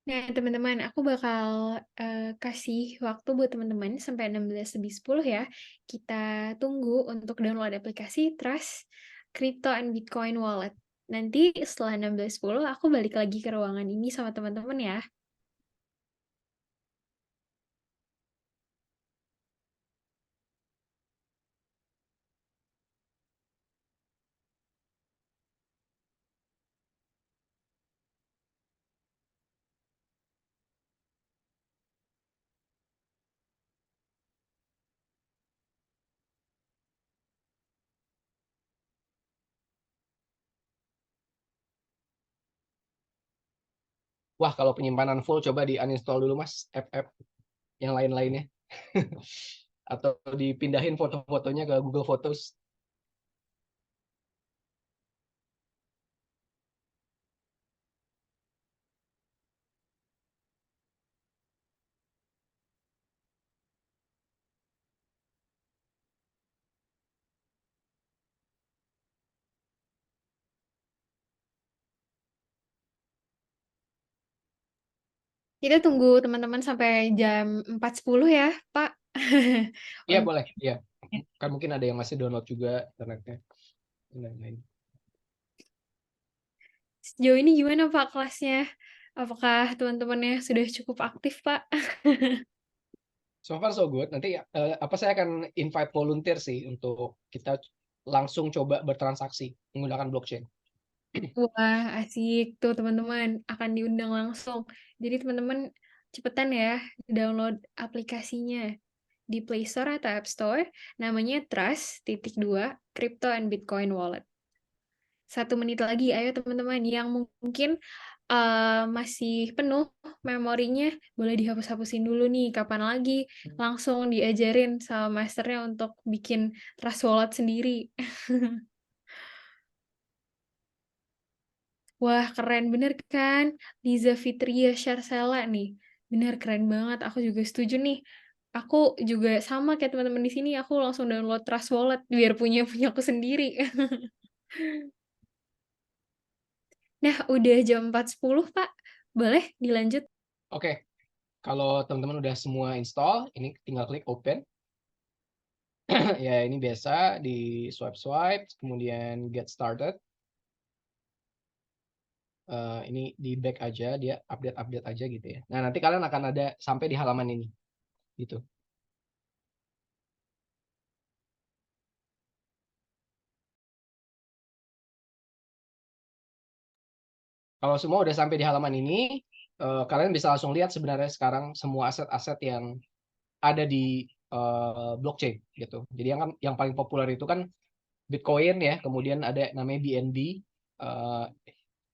Nah, teman-teman, aku bakal, kasih waktu buat teman-teman sampai 16:10 ya. Kita tunggu untuk download aplikasi Trust Crypto and Bitcoin Wallet. Nanti setelah 16.10 aku balik lagi ke ruangan ini sama teman-teman ya. Wah, kalau penyimpanan full coba di uninstall dulu Mas, app-app yang lain-lainnya. Atau dipindahin foto-fotonya ke Google Photos. Kita tunggu teman-teman sampai jam 4.10 ya, Pak. Iya Untuk boleh, iya. Kan mungkin ada yang masih download juga internetnya. Dan lain-lain. sejauh ini gimana Pak kelasnya? Apakah teman-temannya sudah cukup aktif, Pak? So far so good. Nanti saya akan invite volunteer sih untuk kita langsung coba bertransaksi menggunakan blockchain. Wah, asik tuh teman-teman. Akan diundang langsung. Jadi teman-teman cepetan ya download aplikasinya di Play Store atau App Store. Namanya Trust.2 Crypto and Bitcoin Wallet. 1 menit lagi, ayo teman-teman yang mungkin masih penuh memorinya, boleh dihapus-hapusin dulu nih. Kapan lagi langsung diajarin sama masternya untuk bikin Trust Wallet sendiri. Wah, keren bener kan? Liza Fitria Sharsela nih. Bener, keren banget. Aku juga setuju nih. Aku juga sama kayak teman-teman di sini, aku langsung download Trust Wallet biar punya aku sendiri. Nah, udah jam 4.10, Pak. Boleh dilanjut? Oke, kalau teman-teman udah semua install, ini tinggal klik open. Ya, ini biasa di swipe-swipe, kemudian get started. Ini di back aja, dia update-update aja gitu ya. Nah, nanti kalian akan ada sampai di halaman ini. Gitu. Kalau semua udah sampai di halaman ini, kalian bisa langsung lihat sebenarnya sekarang semua aset-aset yang ada di blockchain gitu. Jadi yang paling populer itu kan Bitcoin ya, kemudian ada namanya BNB, eh,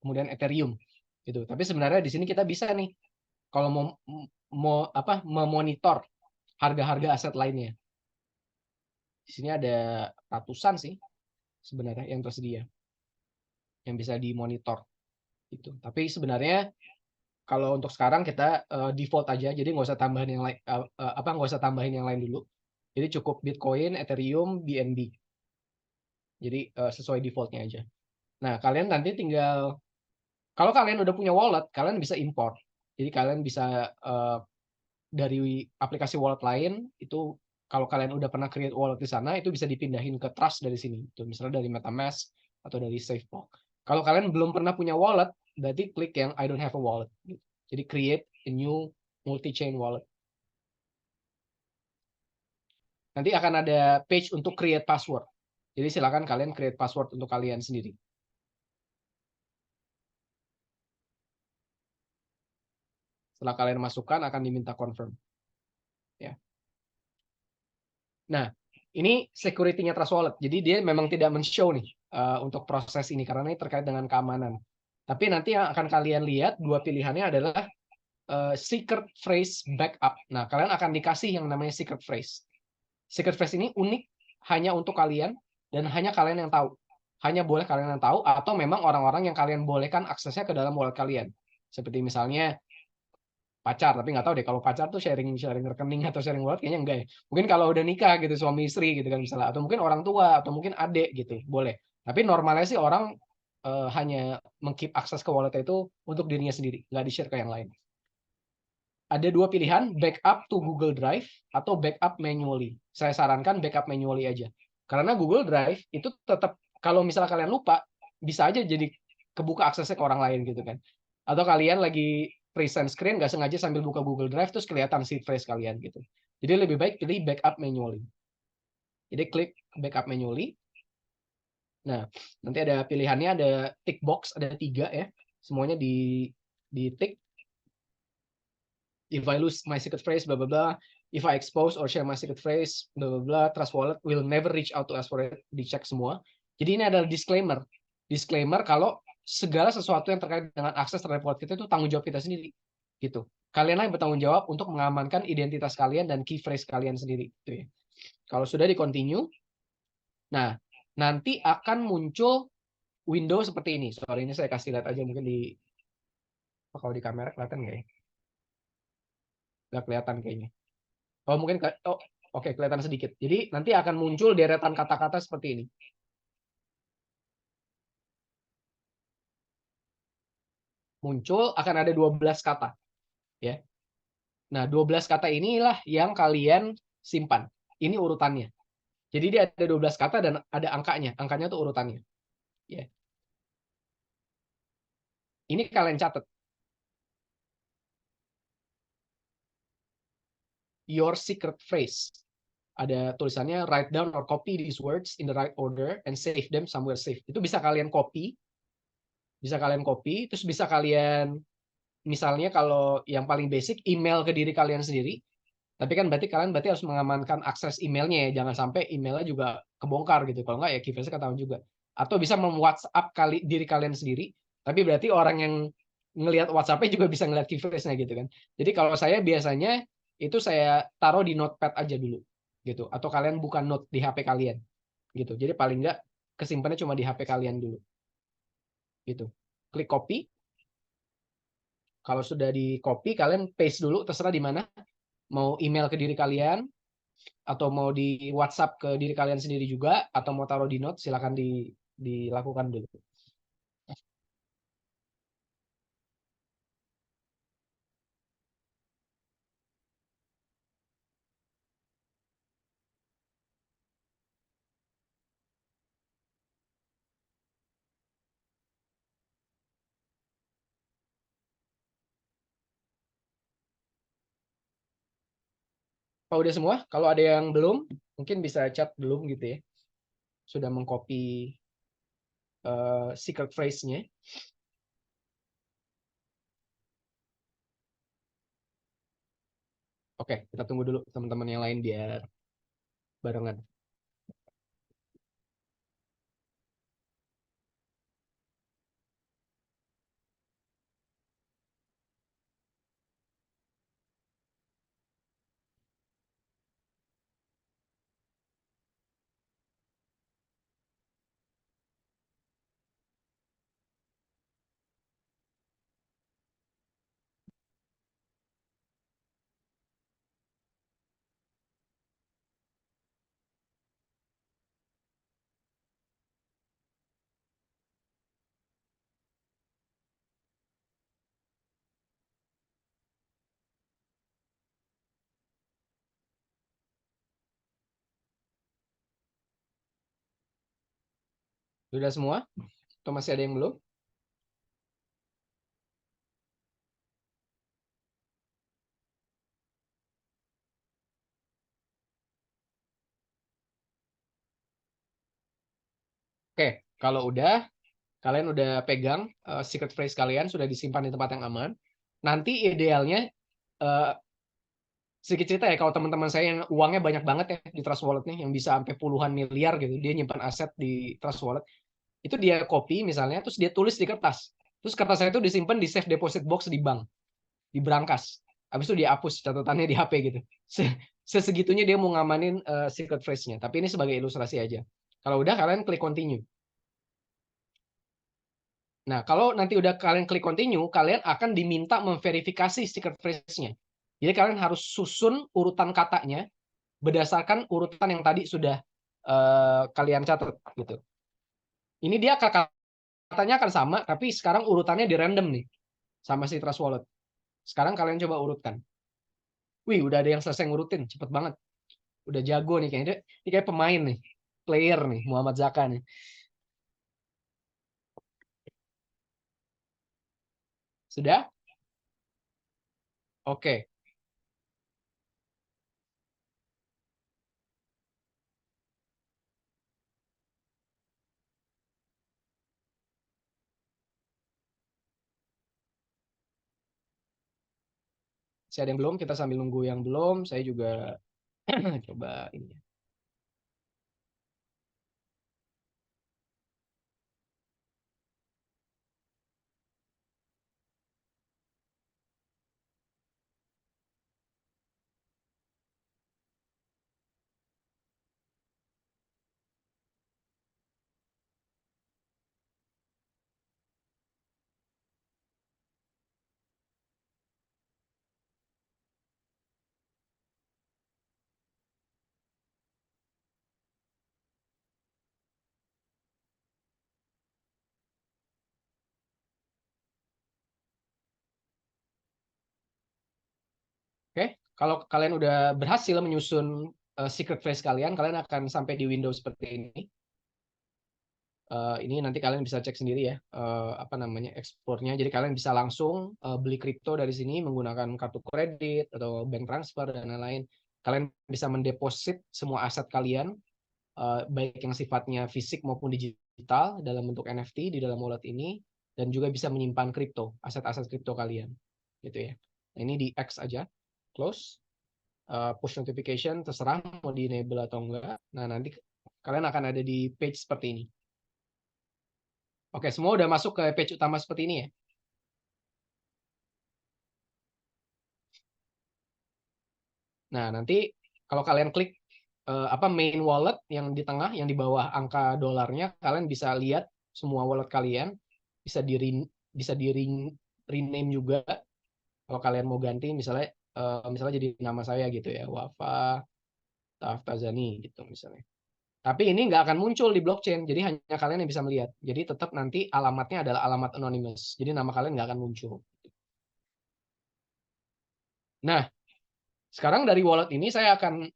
kemudian Ethereum gitu. Tapi sebenarnya di sini kita bisa nih kalau mau memonitor harga-harga aset lainnya. Di sini ada ratusan sih sebenarnya yang tersedia yang bisa dimonitor gitu. Tapi sebenarnya kalau untuk sekarang kita default aja, jadi nggak usah tambahin yang lain, nggak usah tambahin yang lain dulu. Jadi cukup Bitcoin, Ethereum, BNB. Jadi sesuai defaultnya aja. Nah, kalian nanti tinggal kalau kalian udah punya wallet, kalian bisa import. Jadi kalian bisa dari aplikasi wallet lain itu kalau kalian udah pernah create wallet di sana itu bisa dipindahin ke Trust dari sini. Itu misalnya dari MetaMask atau dari SafeBlock. Kalau kalian belum pernah punya wallet, berarti klik yang I don't have a wallet. Jadi create a new multi-chain wallet. Nanti akan ada page untuk create password. Jadi silakan kalian create password untuk kalian sendiri. Setelah kalian masukkan akan diminta confirm. Ya. Nah, ini security-nya Trust Wallet. Jadi dia memang tidak men-show nih untuk proses ini karena ini terkait dengan keamanan. Tapi nanti yang akan kalian lihat dua pilihannya adalah secret phrase backup. Nah, kalian akan dikasih yang namanya secret phrase. Secret phrase ini unik hanya untuk kalian dan hanya kalian yang tahu. Hanya boleh kalian yang tahu atau memang orang-orang yang kalian bolehkan aksesnya ke dalam wallet kalian. Seperti misalnya pacar, tapi nggak tahu deh kalau pacar tuh sharing rekening atau sharing wallet kayaknya enggak ya. Mungkin kalau udah nikah gitu suami istri gitu kan misalnya atau mungkin orang tua atau mungkin adik gitu boleh. Tapi normalnya sih orang hanya mengkeep akses ke wallet itu untuk dirinya sendiri, nggak di-share ke yang lain. Ada dua pilihan, backup to Google Drive atau backup manually. Saya sarankan backup manually aja. Karena Google Drive itu tetap kalau misalnya kalian lupa bisa aja jadi kebuka aksesnya ke orang lain gitu kan. Atau kalian lagi present screen nggak sengaja sambil buka Google Drive terus kelihatan seed phrase kalian gitu. Jadi lebih baik pilih backup manually. Jadi klik backup manually. Nah, nanti ada pilihannya, ada tick box, ada 3 ya. Semuanya di tick. If I lose my secret phrase, blah blah blah. If I expose or share my secret phrase, blah blah blah. Trust Wallet will never reach out to us for it. Dicek semua. Jadi ini adalah disclaimer. Disclaimer kalau segala sesuatu yang terkait dengan akses terhadap wallet kita itu tanggung jawab kita sendiri. Gitu. Kalianlah yang bertanggung jawab untuk mengamankan identitas kalian dan key phrase kalian sendiri. Gitu ya. Kalau sudah di continue, nah nanti akan muncul window seperti ini. Sorry, ini saya kasih lihat aja mungkin di kalau di kamera kelihatan nggak ya? Nggak kelihatan kayaknya. Oh mungkin oh oke, kelihatan sedikit. Jadi nanti akan muncul deretan kata-kata seperti ini. Muncul akan ada 12 kata, ya. Nah, 12 kata inilah yang kalian simpan. Ini urutannya. Jadi dia ada 12 kata dan ada angkanya. Angkanya tuh urutannya. Ya. Ini kalian catat. Your secret phrase. Ada tulisannya write down or copy these words in the right order and save them somewhere safe. Itu bisa kalian copy. Bisa kalian copy, terus bisa kalian misalnya kalau yang paling basic email ke diri kalian sendiri. Tapi kan berarti harus mengamankan akses emailnya ya. Jangan sampai emailnya juga kebongkar gitu. Kalau nggak ya keyphrase ketahuan juga. Atau bisa mem-WhatsApp diri kalian sendiri. Tapi berarti orang yang ngelihat WhatsApp-nya juga bisa ngelihat keyphrase-nya gitu kan. Jadi kalau saya biasanya itu saya taruh di notepad aja dulu gitu. Atau kalian buka note di HP kalian gitu. Jadi paling nggak kesimpannya cuma di HP kalian dulu gitu. Klik copy. Kalau sudah di copy kalian paste dulu terserah di mana. Mau email ke diri kalian atau mau di WhatsApp ke diri kalian sendiri juga atau mau taruh di note silakan dilakukan dulu. Kalau udah semua, kalau ada yang belum mungkin bisa chat belum gitu ya. Sudah mengcopy secret phrase-nya. Oke, kita tunggu dulu teman-teman yang lain biar barengan. Sudah semua? Atau masih ada yang belum? Oke, kalau kalian udah pegang secret phrase kalian sudah disimpan di tempat yang aman. Nanti idealnya uh, sedikit cerita ya, kalau teman-teman saya yang uangnya banyak banget ya di Trust Wallet-nya, yang bisa sampai puluhan miliar gitu, dia nyimpan aset di Trust Wallet, itu dia copy misalnya, terus dia tulis di kertas. Terus kertas saya itu disimpan di safe deposit box di bank, di brankas. Habis itu dia hapus catatannya di HP gitu. Sesegitunya dia mau ngamanin secret phrase-nya. Tapi ini sebagai ilustrasi aja. Kalau udah, kalian klik continue. Nah, kalau nanti udah kalian klik continue, kalian akan diminta memverifikasi secret phrase-nya. Jadi kalian harus susun urutan katanya berdasarkan urutan yang tadi sudah kalian catat gitu. Ini dia katanya akan sama, tapi sekarang urutannya di random nih sama si Trust Wallet. Sekarang kalian coba urutkan. Wih, udah ada yang selesai ngurutin, cepet banget. Udah jago nih kayaknya. Ini kayak pemain nih, player nih, Muhammad Zaka nih. Sudah? Oke. Masih ada yang belum? Kita sambil nunggu yang belum. Saya juga coba ini. Oke, kalau kalian udah berhasil menyusun secret phrase kalian akan sampai di window seperti ini. Ini nanti kalian bisa cek sendiri ya, apa namanya, ekspornya. Jadi kalian bisa langsung beli kripto dari sini menggunakan kartu kredit atau bank transfer dan lain-lain. Kalian bisa mendeposit semua aset kalian, baik yang sifatnya fisik maupun digital dalam bentuk NFT di dalam wallet ini, dan juga bisa menyimpan kripto, aset-aset kripto kalian, gitu ya. Nah, ini di X aja, close. Push notification terserah mau di enable atau enggak. Nah, nanti kalian akan ada di page seperti ini. Oke, semua udah masuk ke page utama seperti ini ya. Nah, nanti kalau kalian klik apa main wallet yang di tengah, yang di bawah angka dolarnya, kalian bisa lihat semua wallet kalian, bisa di rename juga. Kalau kalian mau ganti, misalnya jadi nama saya gitu ya, Wafa Taftazani gitu misalnya. Tapi ini nggak akan muncul di blockchain, jadi hanya kalian yang bisa melihat. Jadi tetap nanti alamatnya adalah alamat anonymous, jadi nama kalian nggak akan muncul. Nah, sekarang dari wallet ini saya akan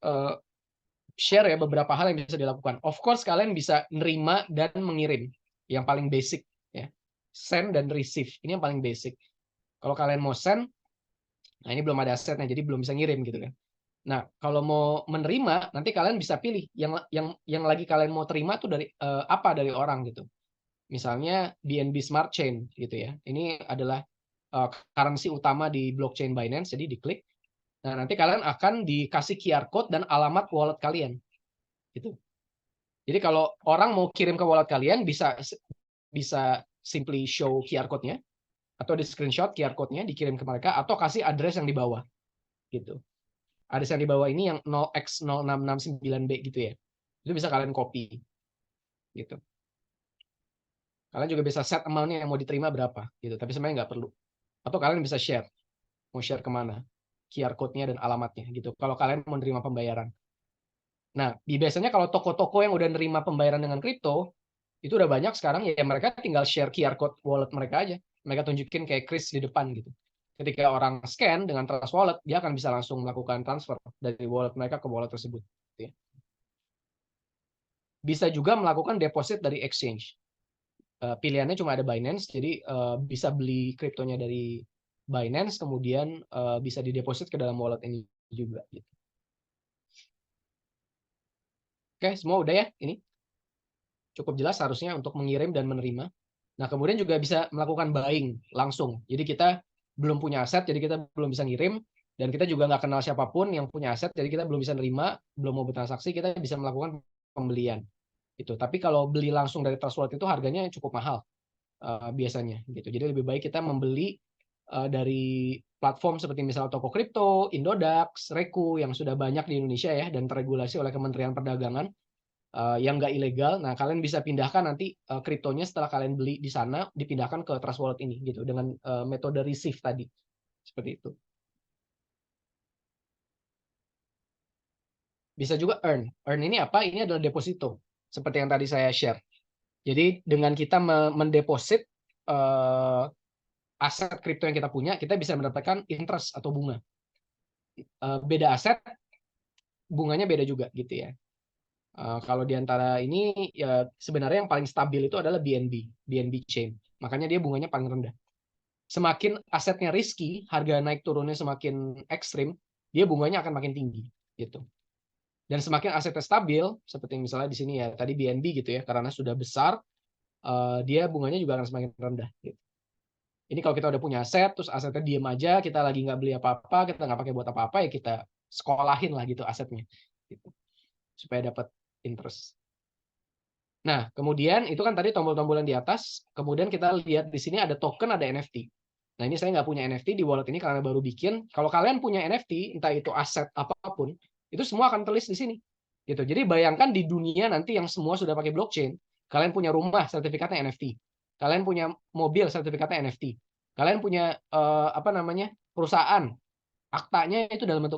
share ya beberapa hal yang bisa dilakukan. Of course, kalian bisa nerima dan mengirim, yang paling basic ya. Send dan receive, ini yang paling basic. Kalau kalian mau send, nah ini belum ada asetnya, jadi belum bisa ngirim gitu kan. Nah, kalau mau menerima, nanti kalian bisa pilih yang lagi kalian mau terima tuh dari apa dari orang gitu. Misalnya BNB Smart Chain gitu ya. Ini adalah currency utama di blockchain Binance, jadi diklik. Nah, nanti kalian akan dikasih QR code dan alamat wallet kalian. Gitu. Jadi kalau orang mau kirim ke wallet kalian bisa simply show QR code-nya atau di screenshot QR code-nya dikirim ke mereka atau kasih address yang di bawah gitu. Address yang di bawah ini yang 0x0669B gitu ya. Itu bisa kalian copy gitu. Kalian juga bisa set amount-nya yang mau diterima berapa gitu, tapi sebenarnya nggak perlu. Atau kalian bisa share, mau share kemana, QR code-nya dan alamatnya gitu. Kalau kalian mau menerima pembayaran. Nah, biasanya kalau toko-toko yang udah nerima pembayaran dengan kripto, itu udah banyak sekarang ya mereka tinggal share QR code wallet mereka aja. Mereka tunjukin kayak Kris di depan gitu. Ketika orang scan dengan Trust Wallet, dia akan bisa langsung melakukan transfer dari wallet mereka ke wallet tersebut. Gitu ya. Bisa juga melakukan deposit dari exchange. Pilihannya cuma ada Binance, jadi bisa beli kriptonya dari Binance, kemudian bisa dideposit ke dalam wallet ini juga. Gitu. Oke, semua udah ya ini? Cukup jelas harusnya untuk mengirim dan menerima. Nah, kemudian juga bisa melakukan buying langsung. Jadi kita belum punya aset, jadi kita belum bisa ngirim, dan kita juga nggak kenal siapapun yang punya aset, jadi kita belum bisa nerima, belum mau bertransaksi, kita bisa melakukan pembelian. Itu. Tapi kalau beli langsung dari Trust Wallet itu harganya cukup mahal biasanya. Gitu. Jadi lebih baik kita membeli dari platform seperti misalnya toko kripto, Indodax, Reku yang sudah banyak di Indonesia ya dan teregulasi oleh Kementerian Perdagangan. Yang nggak ilegal. Nah, kalian bisa pindahkan nanti kriptonya setelah kalian beli di sana, dipindahkan ke Trust Wallet ini gitu dengan metode receive tadi. Seperti itu. Bisa juga earn. Earn ini apa? Ini adalah deposito. Seperti yang tadi saya share. Jadi dengan kita mendeposit aset kripto yang kita punya, kita bisa mendapatkan interest atau bunga. Beda aset, bunganya beda juga gitu ya. Kalau di antara ini ya sebenarnya yang paling stabil itu adalah BNB chain. Makanya dia bunganya paling rendah. semakin asetnya risky, harga naik turunnya semakin ekstrim, dia bunganya akan makin tinggi gitu. Dan semakin asetnya stabil, seperti misalnya di sini ya tadi BNB gitu ya, karena sudah besar, dia bunganya juga akan semakin rendah. Gitu. Ini kalau kita udah punya aset, terus asetnya diem aja, kita lagi nggak beli apa-apa, kita nggak pakai buat apa-apa, ya kita sekolahin lah gitu asetnya, gitu. Supaya dapat interest. Nah, kemudian itu kan tadi tombol-tombolan di atas. Kemudian kita lihat di sini ada token, ada NFT. Nah, ini saya nggak punya NFT di wallet ini karena baru bikin. Kalau kalian punya NFT, entah itu aset apapun, itu semua akan terlist di sini. Gitu. Jadi bayangkan di dunia nanti yang semua sudah pakai blockchain, kalian punya rumah, sertifikatnya NFT. Kalian punya mobil, sertifikatnya NFT. Kalian punya perusahaan, aktanya itu dalam bentuk